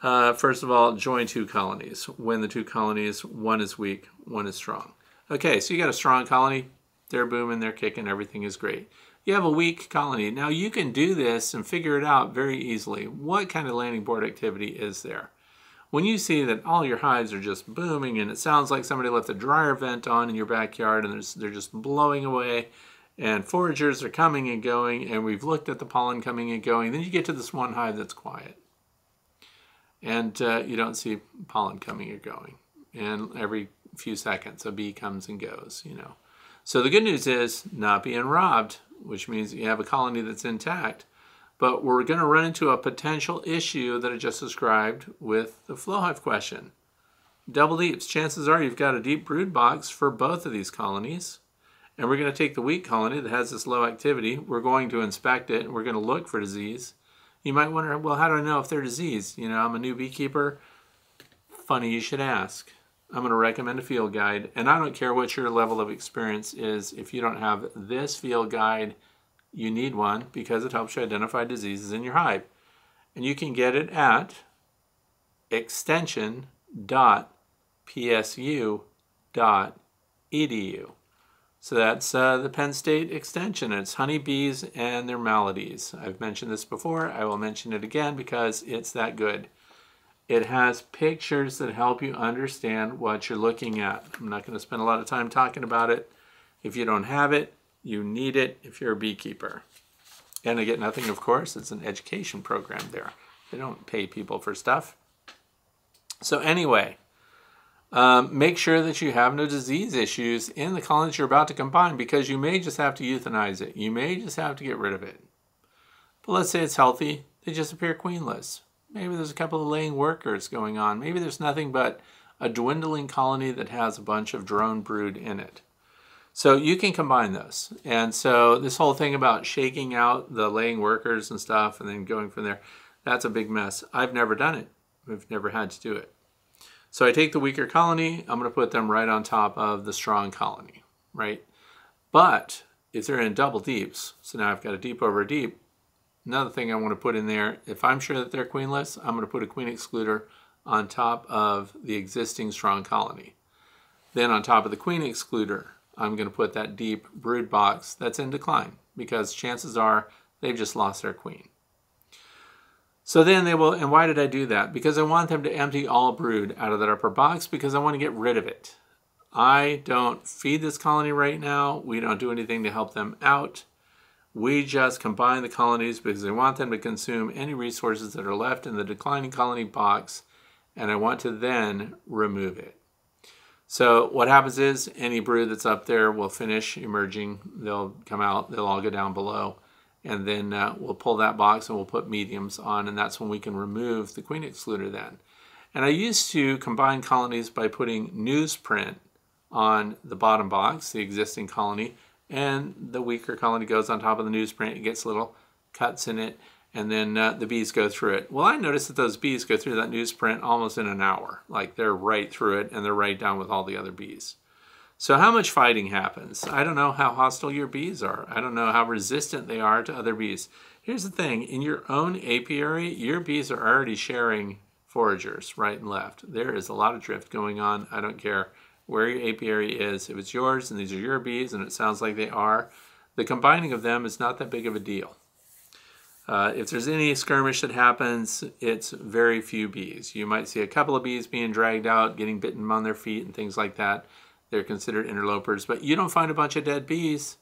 First of all, join two colonies. When the two colonies, one is weak, one is strong. Okay, so you got a strong colony. They're booming, they're kicking, everything is great. You have a weak colony. Now you can do this and figure it out very easily. What kind of landing board activity is there? When you see that all your hives are just booming and it sounds like somebody left a dryer vent on in your backyard and they're just blowing away and foragers are coming and going and we've looked at the pollen coming and going, then you get to this one hive that's quiet. And you don't see pollen coming or going. And every few seconds a bee comes and goes, you know. So the good news is not being robbed, which means you have a colony that's intact. But we're going to run into a potential issue that I just described with the flow hive question. Double deeps. Chances are you've got a deep brood box for both of these colonies. And we're going to take the weak colony that has this low activity. We're going to inspect it and we're going to look for disease. You might wonder, well, how do I know if they're diseased? You know, I'm a new beekeeper. Funny you should ask. I'm going to recommend a field guide. And I don't care what your level of experience is. If you don't have this field guide, you need one because it helps you identify diseases in your hive. And you can get it at extension.psu.edu. So that's the Penn State Extension. It's honeybees and their maladies. I've mentioned this before. I will mention it again because it's that good. It has pictures that help you understand what you're looking at. I'm not going to spend a lot of time talking about it. If you don't have it, you need it if you're a beekeeper. And I get nothing, of course. It's an education program there. They don't pay people for stuff. So anyway, make sure that you have no disease issues in the colonies you're about to combine because you may just have to euthanize it. You may just have to get rid of it. But let's say it's healthy. They just appear queenless. Maybe there's a couple of laying workers going on. Maybe there's nothing but a dwindling colony that has a bunch of drone brood in it. So you can combine those. And so this whole thing about shaking out the laying workers and stuff and then going from there, that's a big mess. I've never done it. We've never had to do it. So I take the weaker colony, I'm going to put them right on top of the strong colony, right? But if they're in double deeps, so now I've got a deep over a deep, another thing I want to put in there, if I'm sure that they're queenless, I'm going to put a queen excluder on top of the existing strong colony. Then on top of the queen excluder, I'm going to put that deep brood box that's in decline because chances are they've just lost their queen. So then they will, and why did I do that? Because I want them to empty all brood out of that upper box because I want to get rid of it. I don't feed this colony right now. We don't do anything to help them out. We just combine the colonies because I want them to consume any resources that are left in the declining colony box, and I want to then remove it. So what happens is any brood that's up there will finish emerging. They'll come out, they'll all go down below, and then we'll pull that box and we'll put mediums on, and that's when we can remove the queen excluder then. And I used to combine colonies by putting newsprint on the bottom box, the existing colony, and the weaker colony goes on top of the newsprint. It gets little cuts in it, and then the bees go through it. Well, I noticed that those bees go through that newsprint almost in an hour. Like they're right through it, and they're right down with all the other bees. So how much fighting happens? I don't know how hostile your bees are. I don't know how resistant they are to other bees. Here's the thing. In your own apiary, your bees are already sharing foragers right and left. There is a lot of drift going on. I don't care where your apiary is. If it's yours and these are your bees and it sounds like they are, the combining of them is not that big of a deal. If there's any skirmish that happens, it's very few bees. You might see a couple of bees being dragged out, getting bitten on their feet and things like that. They're considered interlopers, but you don't find a bunch of dead bees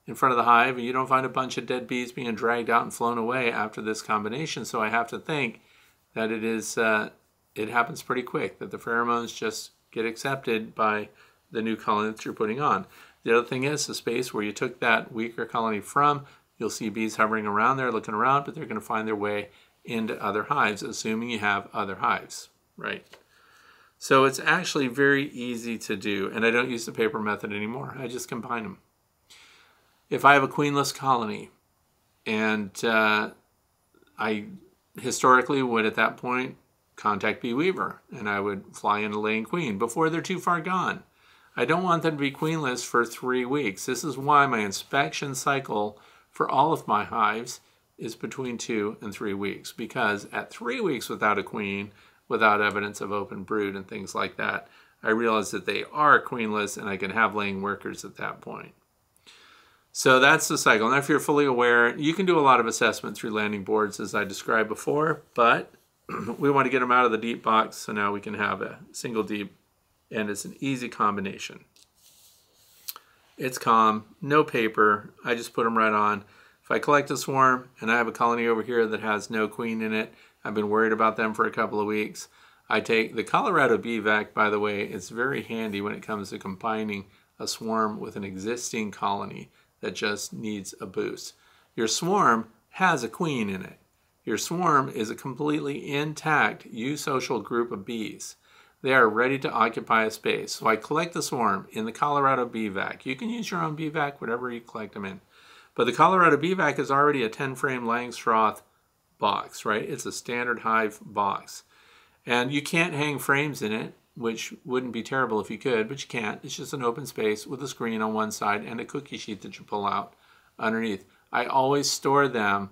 in front of the hive, and you don't find a bunch of dead bees being dragged out and flown away after this combination. So I have to think that it happens pretty quick, that the pheromones just get accepted by the new colony that you're putting on. The other thing is the space where you took that weaker colony from, you'll see bees hovering around there, looking around, but they're going to find their way into other hives, assuming you have other hives, right? So it's actually very easy to do, and I don't use the paper method anymore. I just combine them. If I have a queenless colony, and I historically would at that point contact Bee Weaver, and I would fly in a laying queen before they're too far gone. I don't want them to be queenless for 3 weeks. This is why my inspection cycle for all of my hives is between 2 and 3 weeks, because at 3 weeks without a queen, without evidence of open brood and things like that, I realize that they are queenless and I can have laying workers at that point. So that's the cycle. Now, if you're fully aware, you can do a lot of assessment through landing boards, as I described before, but we want to get them out of the deep box, so now we can have a single deep, and it's an easy combination. It's calm, no paper, I just put them right on. If I collect a swarm and I have a colony over here that has no queen in it, I've been worried about them for a couple of weeks, I take the Colorado Bee Vac, by the way, it's very handy when it comes to combining a swarm with an existing colony that just needs a boost. Your swarm has a queen in it. Your swarm is a completely intact eusocial group of bees. They are ready to occupy a space. So I collect the swarm in the Colorado Bee Vac. You can use your own Bee Vac, whatever you collect them in. But the Colorado Bee Vac is already a 10-frame Langstroth box, right? It's a standard hive box. And you can't hang frames in it, which wouldn't be terrible if you could, but you can't. It's just an open space with a screen on one side and a cookie sheet that you pull out underneath. I always store them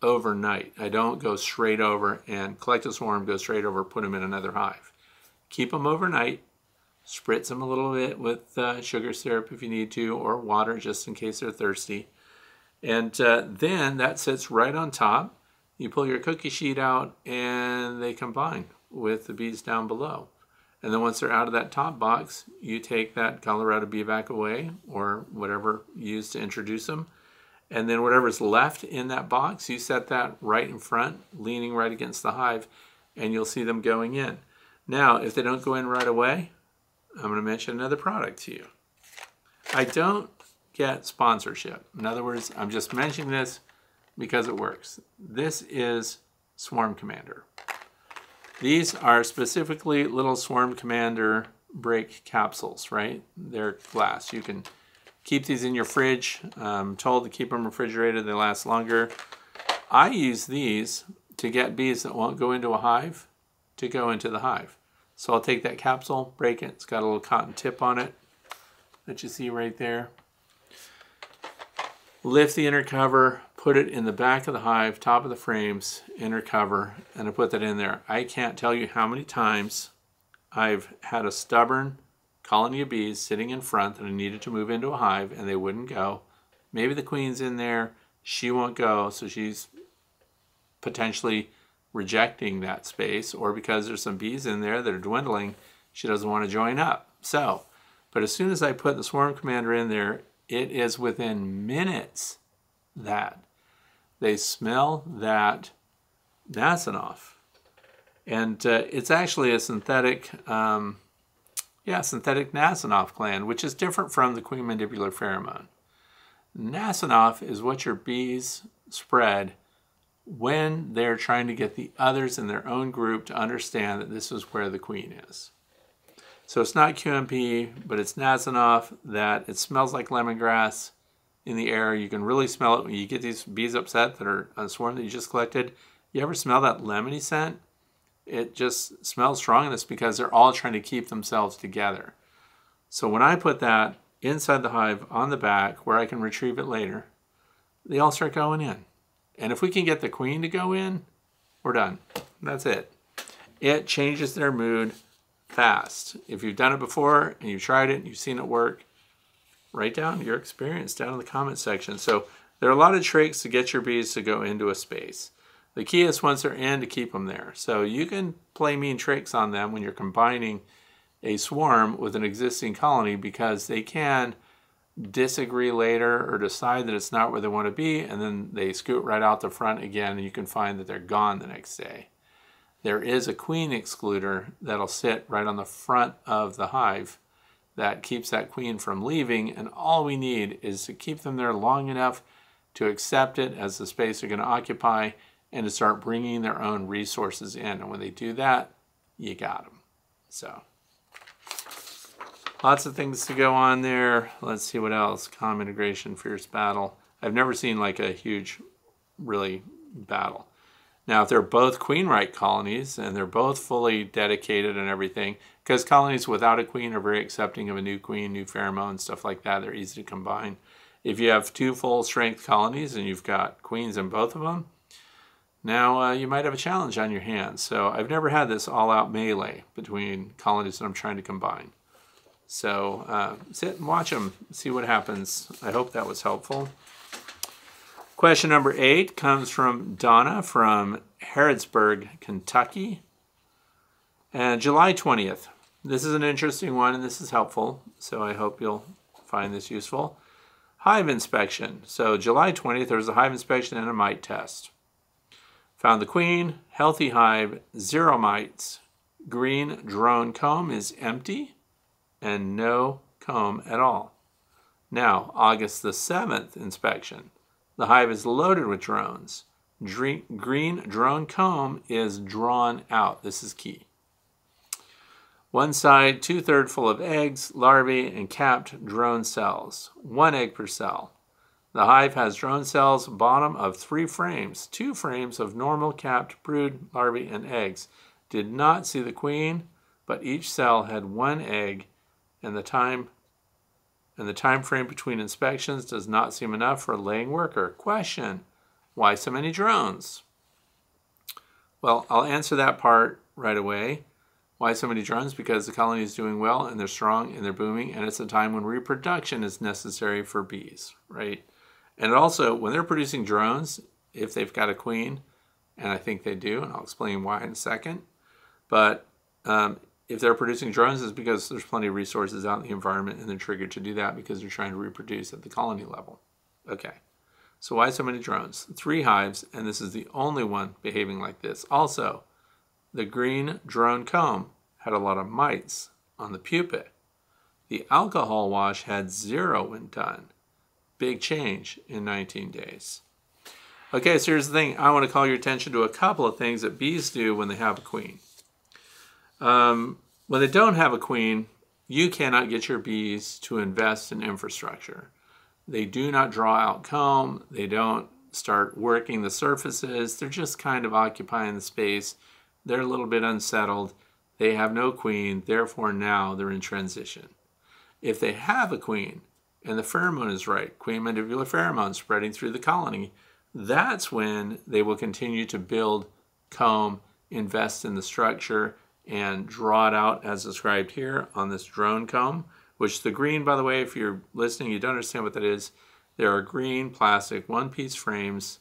overnight. I don't go straight over and collect a swarm, go straight over, put them in another hive. Keep them overnight, spritz them a little bit with sugar syrup if you need to, or water just in case they're thirsty. And then that sits right on top. You pull your cookie sheet out and they combine with the bees down below. And then once they're out of that top box, you take that Colorado Bee Vac away, or whatever you use to introduce them. And then whatever's left in that box, you set that right in front, leaning right against the hive, and you'll see them going in. Now, if they don't go in right away, I'm going to mention another product to you. I don't get sponsorship. In other words, I'm just mentioning this because it works. This is Swarm Commander. These are specifically little Swarm Commander break capsules, right? They're glass. You can keep these in your fridge. I'm told to keep them refrigerated. They last longer. I use these to get bees that won't go into a hive to go into the hive. So I'll take that capsule, break it. It's got a little cotton tip on it that you see right there. Lift the inner cover, put it in the back of the hive, top of the frames, inner cover, and I put that in there. I can't tell you how many times I've had a stubborn colony of bees sitting in front that I needed to move into a hive and they wouldn't go. Maybe the queen's in there, she won't go, so she's potentially rejecting that space, or because there's some bees in there that are dwindling, she doesn't want to join up. So, but as soon as I put the Swarm Commander in there, it is within minutes that they smell that Nasonov. And it's actually a synthetic, synthetic Nasonov gland, which is different from the queen mandibular pheromone. Nasonov is what your bees spread when they're trying to get the others in their own group to understand that this is where the queen is. So it's not QMP, but it's Nasonov, that it smells like lemongrass in the air. You can really smell it when you get these bees upset that are on a swarm that you just collected. You ever smell that lemony scent? It just smells strong, and it's because they're all trying to keep themselves together. So when I put that inside the hive on the back where I can retrieve it later, they all start going in. And if we can get the queen to go in, we're done. That's it. It changes their mood fast. If you've done it before and you've tried it and you've seen it work, write down your experience down in the comment section. So there are a lot of tricks to get your bees to go into a space. The key is once they're in, to keep them there. So you can play mean tricks on them when you're combining a swarm with an existing colony, because they can disagree later or decide that it's not where they want to be, and then they scoot right out the front again, and you can find that they're gone the next day. There is a queen excluder that'll sit right on the front of the hive that keeps that queen from leaving, and all we need is to keep them there long enough to accept it as the space they're going to occupy and to start bringing their own resources in. And when they do that, you got them. So lots of things to go on there. Let's see what else. Comm integration, fierce battle. I've never seen like a huge, really battle. Now, if they're both queen-right colonies and they're both fully dedicated and everything, because colonies without a queen are very accepting of a new queen, new pheromone, stuff like that. They're easy to combine. If you have two full strength colonies and you've got queens in both of them, now you might have a challenge on your hands. So I've never had this all-out melee between colonies that I'm trying to combine. So sit and watch them, see what happens. I hope that was helpful. Question number 8 comes from Donna from Harrodsburg, Kentucky. And July 20th. This is an interesting one and this is helpful, so I hope you'll find this useful. Hive inspection. So July 20th, there was a hive inspection and a mite test. Found the queen, healthy hive, 0 mites. Green drone comb is empty and no comb at all. Now, August the 7th inspection. The hive is loaded with drones. Green drone comb is drawn out. This is key. One side, 2/3 full of eggs, larvae, and capped drone cells. 1 egg per cell. The hive has drone cells bottom of 3 frames, 2 frames of normal capped brood, larvae, and eggs. Did not see the queen, but each cell had 1 egg, and the time frame between inspections does not seem enough for a laying worker. Question: why so many drones? Well, I'll answer that part right away. Why so many drones? Because the colony is doing well and they're strong and they're booming, and it's a time when reproduction is necessary for bees, right? And also, when they're producing drones, if they've got a queen, and I think they do, and I'll explain why in a second, but if they're producing drones, it's because there's plenty of resources out in the environment and they're triggered to do that because they're trying to reproduce at the colony level. Okay, so why so many drones? 3 hives, and this is the only one behaving like this. Also, the green drone comb had a lot of mites on the pupae. The alcohol wash had 0 when done. Big change in 19 days. Okay, so here's the thing. I want to call your attention to a couple of things that bees do when they have a queen. When they don't have a queen, you cannot get your bees to invest in infrastructure. They do not draw out comb. They don't start working the surfaces. They're just kind of occupying the space. They're a little bit unsettled. They have no queen, therefore now they're in transition. If they have a queen and the pheromone is right, queen mandibular pheromone spreading through the colony, that's when they will continue to build comb, invest in the structure, and draw it out as described here on this drone comb, which the green, by the way, if you're listening, you don't understand what that is. There are green plastic one-piece frames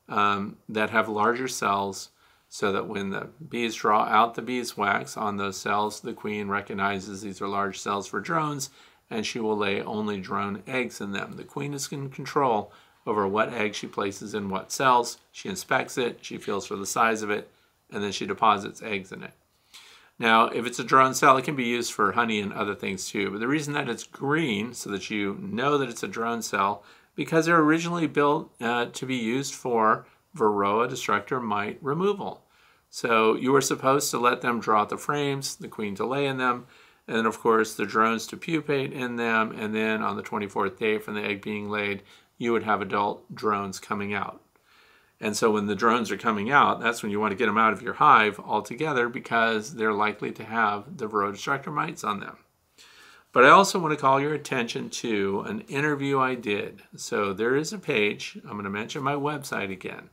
that have larger cells, so that when the bees draw out the beeswax on those cells, the queen recognizes these are large cells for drones, and she will lay only drone eggs in them. The queen is in control over what egg she places in what cells. She inspects it, she feels for the size of it, and then she deposits eggs in it. Now, if it's a drone cell, it can be used for honey and other things too. But the reason that it's green, so that you know that it's a drone cell, because they're originally built to be used for Varroa destructor mite removal. So you were supposed to let them draw out the frames, the queen to lay in them, and then of course the drones to pupate in them, and then on the 24th day from the egg being laid, you would have adult drones coming out. And so when the drones are coming out, that's when you want to get them out of your hive altogether because they're likely to have the Varroa destructor mites on them. But I also want to call your attention to an interview I did. So there is a page, I'm going to mention my website again,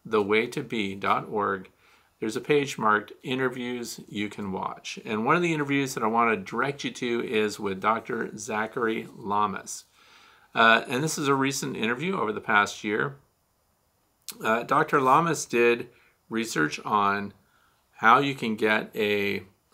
thewaytobee.org. There's a page marked Interviews You Can Watch. And one of the interviews that I want to direct you to is with Dr. Zachary Lamas. And this is a recent interview over the past year. Dr. Lamas did research on how you can get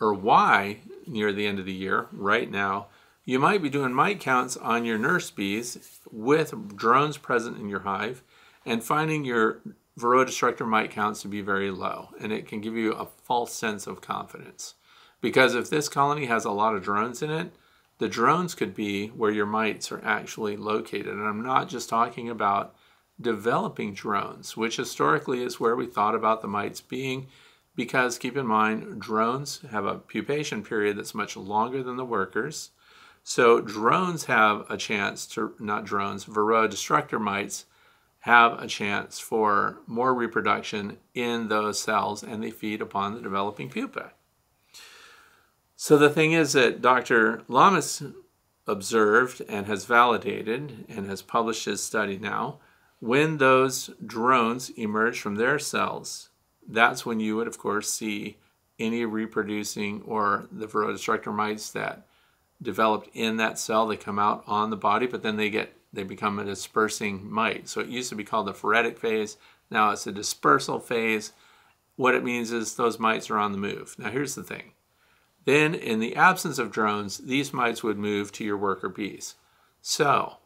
or why near the end of the year, right now, you might be doing mite counts on your nurse bees with drones present in your hive and finding your Varroa destructor mite counts to be very low, and it can give you a false sense of confidence. Because if this colony has a lot of drones in it, the drones could be where your mites are actually located. And I'm not just talking about developing drones, which historically is where we thought about the mites being, because keep in mind, drones have a pupation period that's much longer than the workers. So drones have a chance to, not drones, Varroa destructor mites have a chance for more reproduction in those cells, and they feed upon the developing pupa. So the thing is that Dr. Lamas observed and has validated and has published his study now, when those drones emerge from their cells, that's when you would, of course, see any reproducing or the Varroa destructor mites that developed in that cell. They come out on the body, but then they become a dispersing mite. So it used to be called the phoretic phase. Now it's a dispersal phase. What it means is those mites are on the move. Now here's the thing. Then in the absence of drones, these mites would move to your worker bees. So,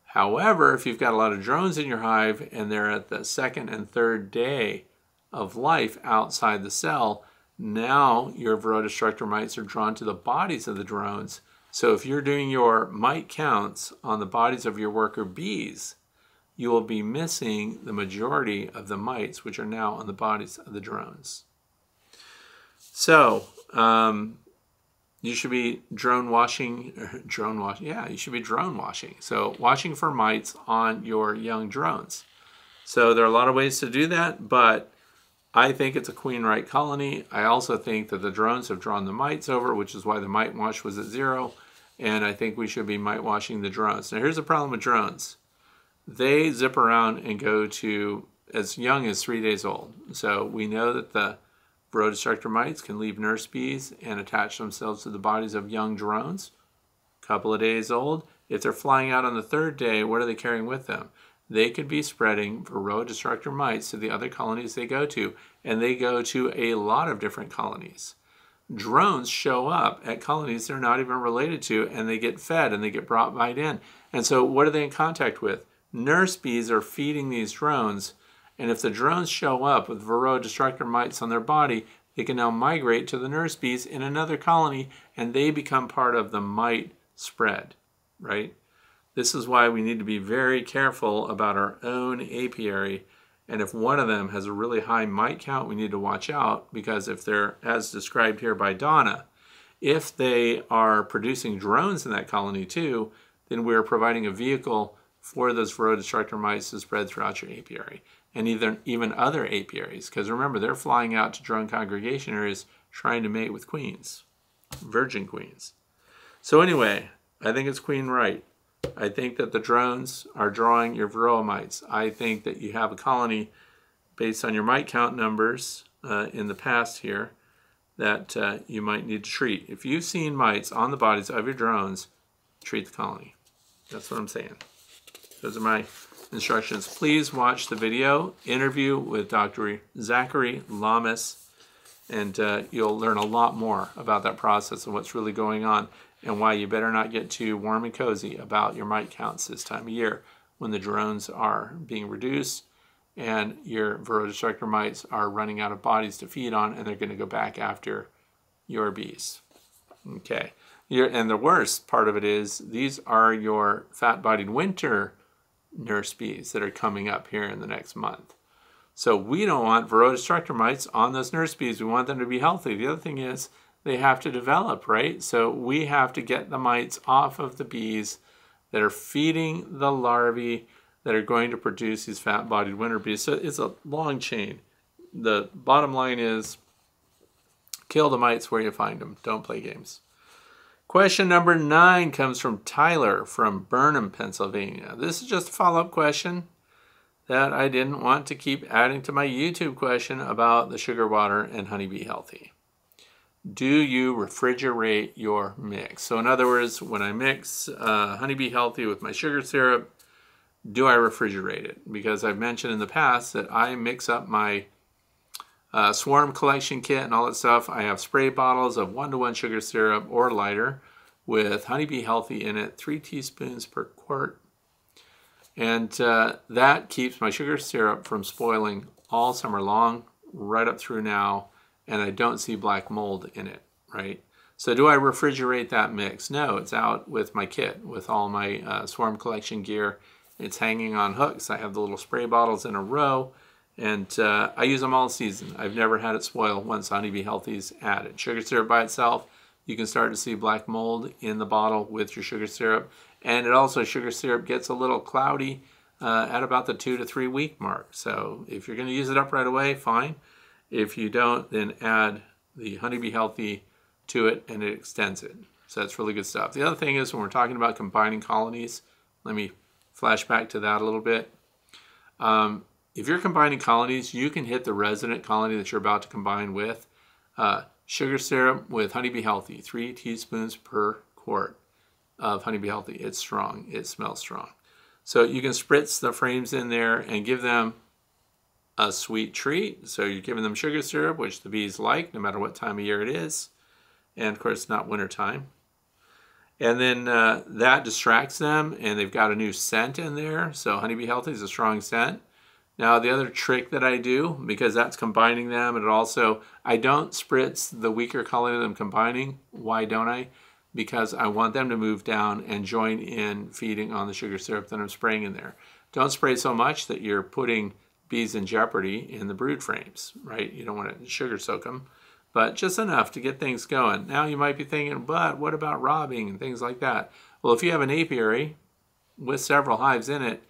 however, if you've got a lot of drones in your hive and they're at the second and third day of life outside the cell, now your Varroa destructor mites are drawn to the bodies of the drones. So if you're doing your mite counts on the bodies of your worker bees, you will be missing the majority of the mites, which are now on the bodies of the drones. So you should be drone washing. Yeah, you should be drone washing. So washing for mites on your young drones. So there are a lot of ways to do that, but I think it's a queen right colony. I also think that the drones have drawn the mites over, which is why the mite wash was at 0. And I think we should be mite washing the drones. Now here's the problem with drones. They zip around and go to as young as 3 days old. So we know that the Varroa destructor mites can leave nurse bees and attach themselves to the bodies of young drones. A couple of days old. If they're flying out on the 3rd day, what are they carrying with them? They could be spreading Varroa destructor mites to the other colonies they go to, and they go to a lot of different colonies. Drones show up at colonies they're not even related to, and they get fed and they get brought right in. And so what are they in contact with? Nurse bees are feeding these drones, and if the drones show up with Varroa destructor mites on their body, they can now migrate to the nurse bees in another colony, and they become part of the mite spread, right? This is why we need to be very careful about our own apiary. And if one of them has a really high mite count, we need to watch out, because if they're, as described here by Donna, if they are producing drones in that colony too, then we're providing a vehicle for those Varroa destructor mites to spread throughout your apiary, and even other apiaries, because remember, they're flying out to drone congregation areas trying to mate with queens, virgin queens. So anyway, I think it's queen right. I think that the drones are drawing your Varroa mites. I think that you have a colony based on your mite count numbers in the past here that you might need to treat. If you've seen mites on the bodies of your drones, treat the colony. That's what I'm saying. Those are my instructions. Please watch the video interview with Dr. Zachary Lamas, and you'll learn a lot more about that process and what's really going on, and why you better not get too warm and cozy about your mite counts this time of year when the drones are being reduced and your Varroa destructor mites are running out of bodies to feed on, and they're going to go back after your bees. Okay. And the worst part of it is these are your fat-bodied winter nurse bees that are coming up here in the next month. So we don't want Varroa destructor mites on those nurse bees. We want them to be healthy. The other thing is, they have to develop, right? So we have to get the mites off of the bees that are feeding the larvae that are going to produce these fat-bodied winter bees. So it's a long chain. The bottom line is, kill the mites where you find them. Don't play games. Question number 9 comes from Tyler from Burnham, Pennsylvania. This is just a follow-up question that I didn't want to keep adding to my YouTube question about the sugar water and Honeybee Healthy. Do you refrigerate your mix? So in other words, when I mix Honeybee Healthy with my sugar syrup, do I refrigerate it? Because I've mentioned in the past that I mix up my swarm collection kit and all that stuff. I have spray bottles of 1-to-1 sugar syrup or lighter with Honeybee Healthy in it, 3 teaspoons per quart. And that keeps my sugar syrup from spoiling all summer long, right up through now. And I don't see black mold in it, right? So do I refrigerate that mix? No, it's out with my kit, with all my swarm collection gear. It's hanging on hooks. I have the little spray bottles in a row, and I use them all season. I've never had it spoil once Honeybee Healthy's added. Sugar syrup by itself, you can start to see black mold in the bottle with your sugar syrup. And it also, sugar syrup gets a little cloudy at about the 2 to 3 week mark. So if you're going to use it up right away, fine. If you don't, then add the Honeybee Healthy to it, and it extends it. So that's really good stuff. The other thing is when we're talking about combining colonies, let me flash back to that a little bit. If you're combining colonies, you can hit the resident colony that you're about to combine with. Sugar syrup with Honeybee Healthy, 3 teaspoons per quart of Honeybee Healthy. It's strong. It smells strong. So you can spritz the frames in there and give them a sweet treat. So you're giving them sugar syrup, which the bees like, no matter what time of year it is. And of course, not winter time. And then that distracts them, and they've got a new scent in there. So Honeybee Healthy is a strong scent. Now, the other trick that I do, because that's combining them, and it also, I don't spritz the weaker colony that I'm combining. Why don't I? Because I want them to move down and join in feeding on the sugar syrup that I'm spraying in there. Don't spray so much that you're putting bees in jeopardy in the brood frames, right? You don't want to sugar soak them, but just enough to get things going. Now you might be thinking, but what about robbing and things like that? Well, if you have an apiary with several hives in it,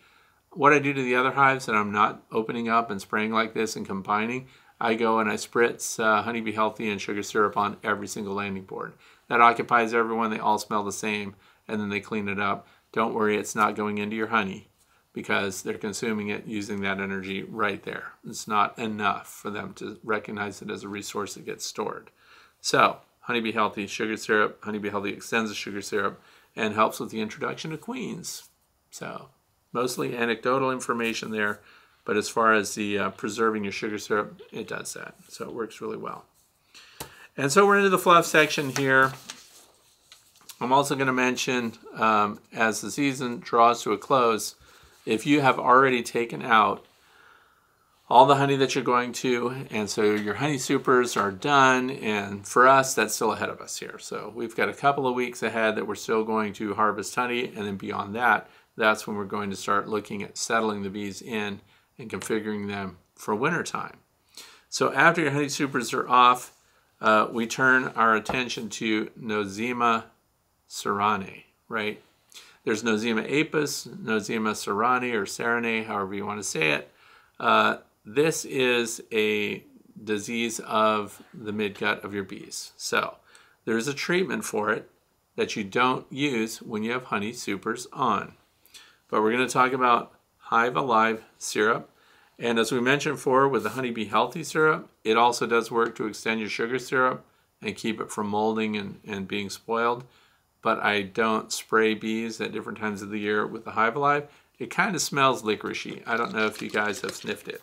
what I do to the other hives that I'm not opening up and spraying like this and combining, I go and I spritz Honeybee Healthy and sugar syrup on every single landing board. That occupies everyone. They all smell the same, and then they clean it up. Don't worry, it's not going into your honey because they're consuming it using that energy right there. It's not enough for them to recognize it as a resource that gets stored. So, Honeybee Healthy, sugar syrup. Honeybee Healthy extends the sugar syrup and helps with the introduction of queens. So, mostly anecdotal information there, but as far as the preserving your sugar syrup, it does that. So it works really well. And so we're into the fluff section here. I'm also going to mention, as the season draws to a close, if you have already taken out all the honey that you're going to, and so your honey supers are done, and for us, that's still ahead of us here. So we've got a couple of weeks ahead that we're still going to harvest honey, and then beyond that, that's when we're going to start looking at settling the bees in and configuring them for wintertime. So after your honey supers are off, we turn our attention to Nosema ceranae, right? There's Nosema apis, Nosema ceranae or ceranae, however you want to say it. This is a disease of the midgut of your bees. So there's a treatment for it that you don't use when you have honey supers on. But we're going to talk about Hive Alive syrup. And as we mentioned before, with the Honeybee Healthy syrup, it also does work to extend your sugar syrup and keep it from molding and being spoiled. But I don't spray bees at different times of the year with the Hive Alive. It kind of smells licoricey. I don't know if you guys have sniffed it.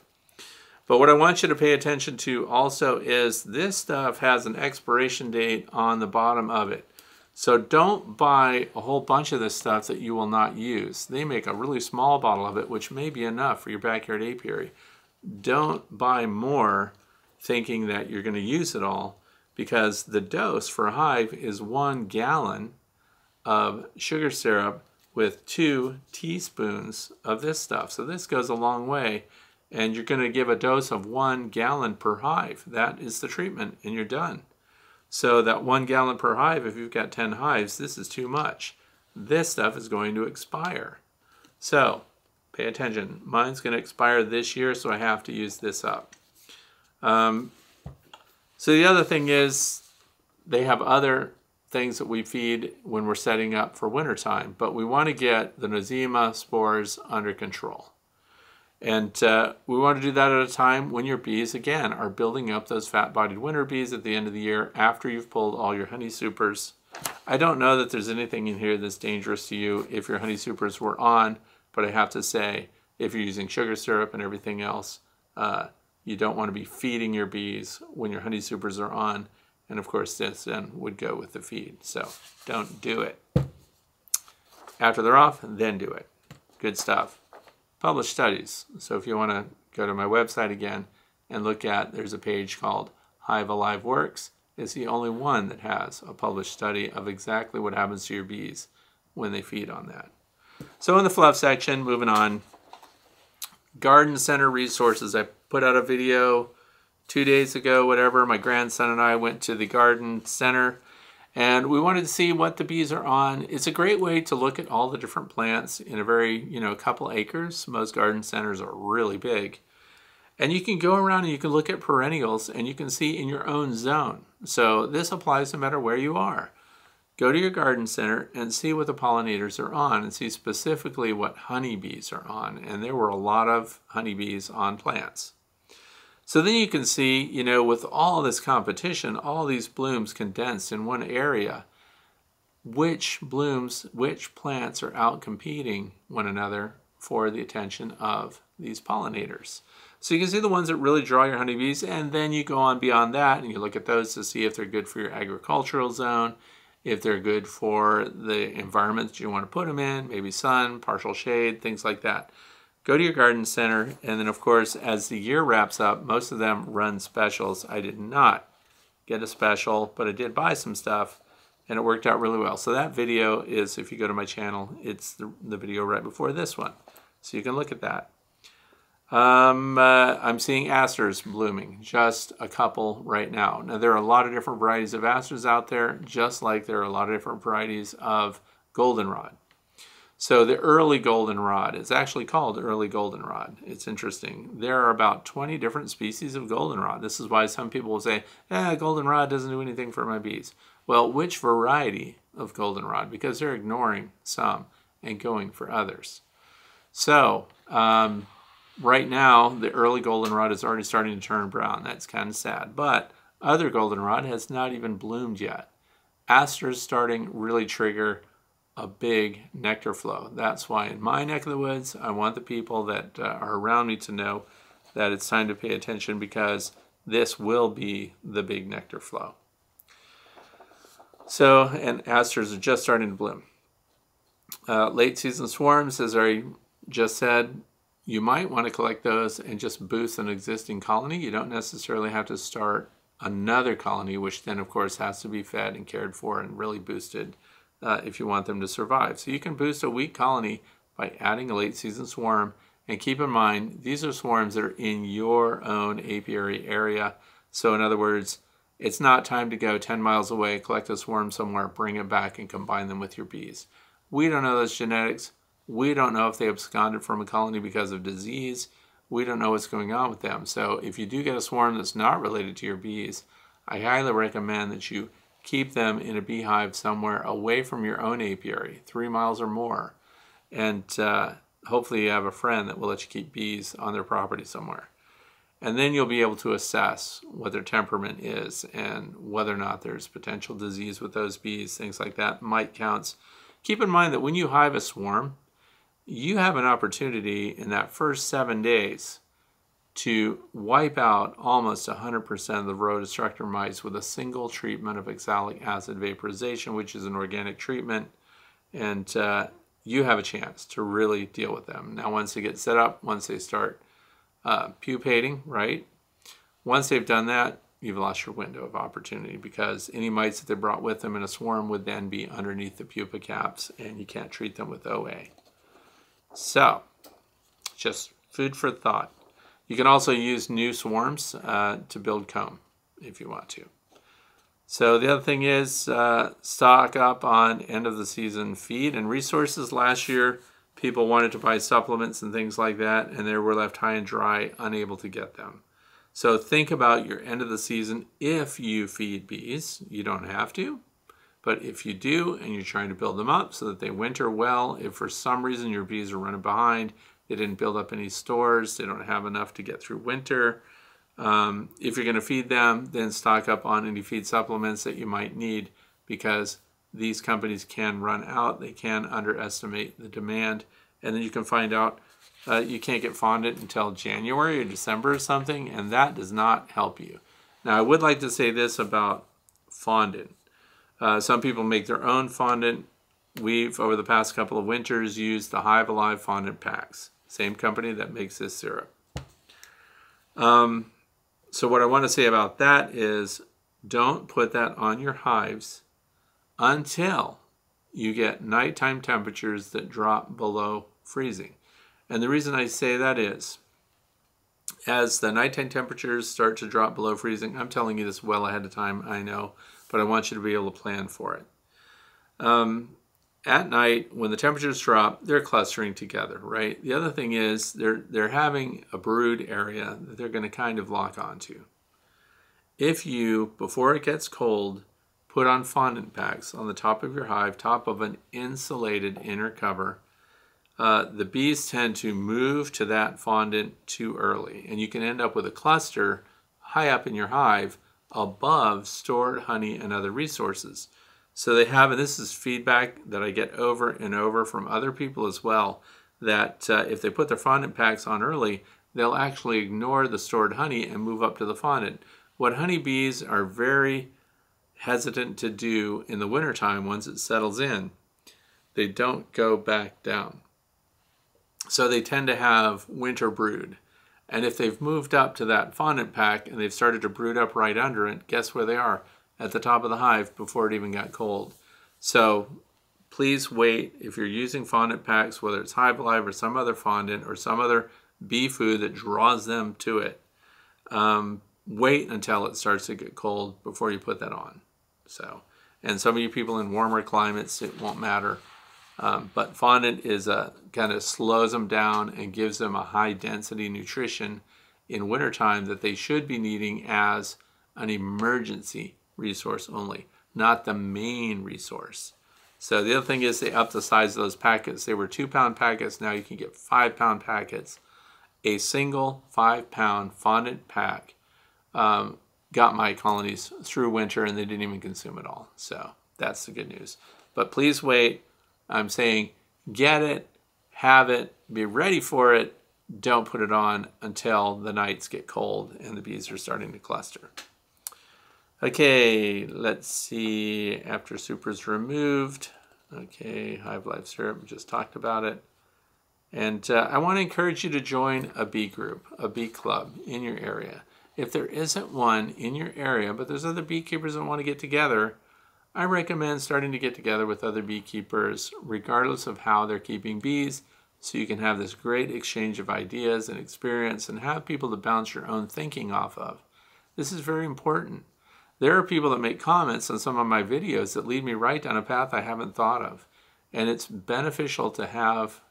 But what I want you to pay attention to also is this stuff has an expiration date on the bottom of it. So don't buy a whole bunch of this stuff that you will not use. They make a really small bottle of it, which may be enough for your backyard apiary. Don't buy more thinking that you're going to use it all, because the dose for a hive is 1 gallon of sugar syrup with 2 teaspoons of this stuff. So this goes a long way, and you're going to give a dose of 1 gallon per hive. That is the treatment, and you're done. So that 1 gallon per hive, if you've got 10 hives, this is too much. This stuff is going to expire. So pay attention. Mine's going to expire this year, so I have to use this up. So the other thing is they have other things that we feed when we're setting up for wintertime, but we want to get the Nosema spores under control. And we want to do that at a time when your bees, again, are building up those fat-bodied winter bees at the end of the year after you've pulled all your honey supers. I don't know that there's anything in here that's dangerous to you if your honey supers were on, but I have to say, if you're using sugar syrup and everything else, you don't want to be feeding your bees when your honey supers are on. And of course, this then would go with the feed. So don't do it. After they're off, then do it. Good stuff. Published studies. So if you want to go to my website again and look at, there's a page called Hive Alive Works. It's the only one that has a published study of exactly what happens to your bees when they feed on that. So in the fluff section, moving on, garden center resources. I put out a video 2 days ago, whatever. My grandson and I went to the garden center, and we wanted to see what the bees are on. It's a great way to look at all the different plants in a very, a couple acres. Most garden centers are really big. And you can go around and you can look at perennials and you can see in your own zone. So this applies no matter where you are. Go to your garden center and see what the pollinators are on and see specifically what honeybees are on. And there were a lot of honeybees on plants. So then you can see, you know, with all this competition, all these blooms condensed in one area, which blooms, which plants are out competing one another for the attention of these pollinators. So you can see the ones that really draw your honeybees, and then you go on beyond that and you look at those to see if they're good for your agricultural zone, if they're good for the environment that you want to put them in, maybe sun, partial shade, things like that. Go to your garden center, and then of course, as the year wraps up, most of them run specials. I did not get a special, but I did buy some stuff, and it worked out really well. So that video is, if you go to my channel, it's the video right before this one. So you can look at that. I'm seeing asters blooming, just a couple right now. Now there are a lot of different varieties of asters out there, just like there are a lot of different varieties of goldenrod. So the early goldenrod is actually called early goldenrod. It's interesting. There are about 20 different species of goldenrod. This is why some people will say, goldenrod doesn't do anything for my bees. Well, which variety of goldenrod? Because they're ignoring some and going for others. So right now, the early goldenrod is already starting to turn brown. That's kind of sad. But other goldenrod has not even bloomed yet. Asters starting really trigger a big nectar flow. That's why in my neck of the woods, I want the people that are around me to know that it's time to pay attention, because this will be the big nectar flow. So, and asters are just starting to bloom. Late season swarms, as I just said, you might want to collect those and just boost an existing colony. You don't necessarily have to start another colony, which then of course has to be fed and cared for and really boosted if you want them to survive. So you can boost a weak colony by adding a late season swarm. And keep in mind, these are swarms that are in your own apiary area. So in other words, it's not time to go 10 miles away, collect a swarm somewhere, bring it back and combine them with your bees. We don't know those genetics. We don't know if they absconded from a colony because of disease. We don't know what's going on with them. So if you do get a swarm that's not related to your bees, I highly recommend that you keep them in a beehive somewhere away from your own apiary, 3 miles or more. And hopefully you have a friend that will let you keep bees on their property somewhere. And then you'll be able to assess what their temperament is and whether or not there's potential disease with those bees, things like that, mite counts. Keep in mind that when you hive a swarm, you have an opportunity in that first 7 days to wipe out almost 100% of the rhododestructor mites with a single treatment of oxalic acid vaporization, which is an organic treatment, and you have a chance to really deal with them. Now, once they get set up, once they start pupating, right? Once they've done that, you've lost your window of opportunity, because any mites that they brought with them in a swarm would then be underneath the pupa caps, and you can't treat them with OA. So, just food for thought. You can also use new swarms to build comb if you want to. So the other thing is stock up on end of the season feed and resources. Last year, people wanted to buy supplements and things like that, and they were left high and dry, unable to get them. So think about your end of the season if you feed bees. You don't have to, but if you do and you're trying to build them up so that they winter well, if for some reason your bees are running behind, they didn't build up any stores, they don't have enough to get through winter, if you're going to feed them, then stock up on any feed supplements that you might need, because these companies can run out, they can underestimate the demand, and then you can find out you can't get fondant until January or December or something, and that does not help you. Now, I would like to say this about fondant. Some people make their own fondant. We've, over the past couple of winters, used the Hive Alive fondant packs. Same company that makes this syrup. So what I want to say about that is, don't put that on your hives until you get nighttime temperatures that drop below freezing. And the reason I say that is, as the nighttime temperatures start to drop below freezing, I'm telling you this well ahead of time, I know, but I want you to be able to plan for it. At night, when the temperatures drop, they're clustering together, right? The other thing is they're having a brood area that they're going to kind of lock onto. If you, before it gets cold, put on fondant packs on the top of your hive, top of an insulated inner cover, the bees tend to move to that fondant too early, and you can end up with a cluster high up in your hive above stored honey and other resources. So they have, and this is feedback that I get over and over from other people as well, that if they put their fondant packs on early, they'll actually ignore the stored honey and move up to the fondant. What honeybees are very hesitant to do in the wintertime, once it settles in, they don't go back down. So they tend to have winter brood. And if they've moved up to that fondant pack and they've started to brood up right under it, guess where they are? At the top of the hive before it even got cold. So please wait. If you're using fondant packs, whether it's Hive Alive or some other fondant or some other bee food that draws them to it, wait until it starts to get cold before you put that on. So, and some of you people in warmer climates, it won't matter. But fondant is kind of slows them down and gives them a high density nutrition in wintertime that they should be needing as an emergency resource only, not the main resource. So the other thing is they upped the size of those packets. They were 2-pound packets. Now you can get 5-pound packets. A single 5-pound fondant pack got my colonies through winter, and they didn't even consume it all. So that's the good news. But please wait. I'm saying get it, have it, be ready for it. Don't put it on until the nights get cold and the bees are starting to cluster. Okay, let's see. After super's removed. Okay, Hive Life syrup, we just talked about it. And I want to encourage you to join a bee group, a bee club in your area. If there isn't one in your area, but there's other beekeepers that want to get together, I recommend starting to get together with other beekeepers, regardless of how they're keeping bees, so you can have this great exchange of ideas and experience and have people to bounce your own thinking off of. This is very important. There are people that make comments on some of my videos that lead me right down a path I haven't thought of. And it's beneficial to have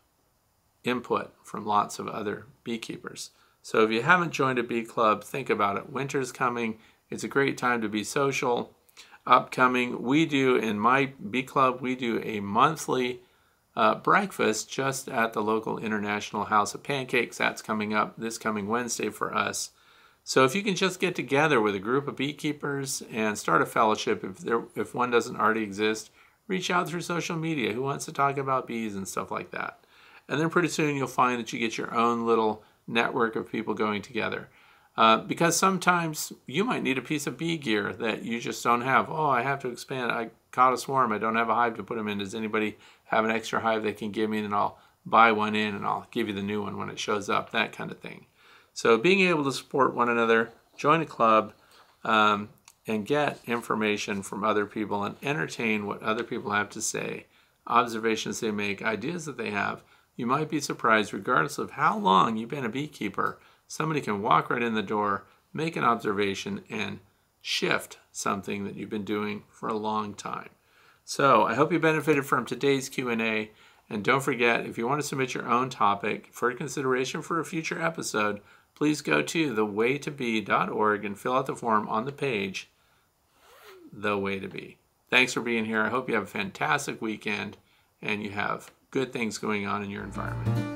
input from lots of other beekeepers. So if you haven't joined a bee club, think about it. Winter's coming. It's a great time to be social. Upcoming, we do in my bee club, we do a monthly breakfast just at the local International House of Pancakes. That's coming up this coming Wednesday for us. So if you can just get together with a group of beekeepers and start a fellowship, if one doesn't already exist, reach out through social media. Who wants to talk about bees and stuff like that? And then pretty soon you'll find that you get your own little network of people going together. Because sometimes you might need a piece of bee gear that you just don't have. Oh, I have to expand. I caught a swarm. I don't have a hive to put them in. Does anybody have an extra hive they can give me? And I'll buy one in and I'll give you the new one when it shows up, that kind of thing. So being able to support one another, join a club, and get information from other people and entertain what other people have to say, observations they make, ideas that they have. You might be surprised, regardless of how long you've been a beekeeper, somebody can walk right in the door, make an observation, and shift something that you've been doing for a long time. So I hope you benefited from today's Q&A. And don't forget, if you want to submit your own topic for consideration for a future episode, please go to thewaytobee.org and fill out the form on the page, The Way to Bee. Thanks for being here. I hope you have a fantastic weekend and you have good things going on in your environment.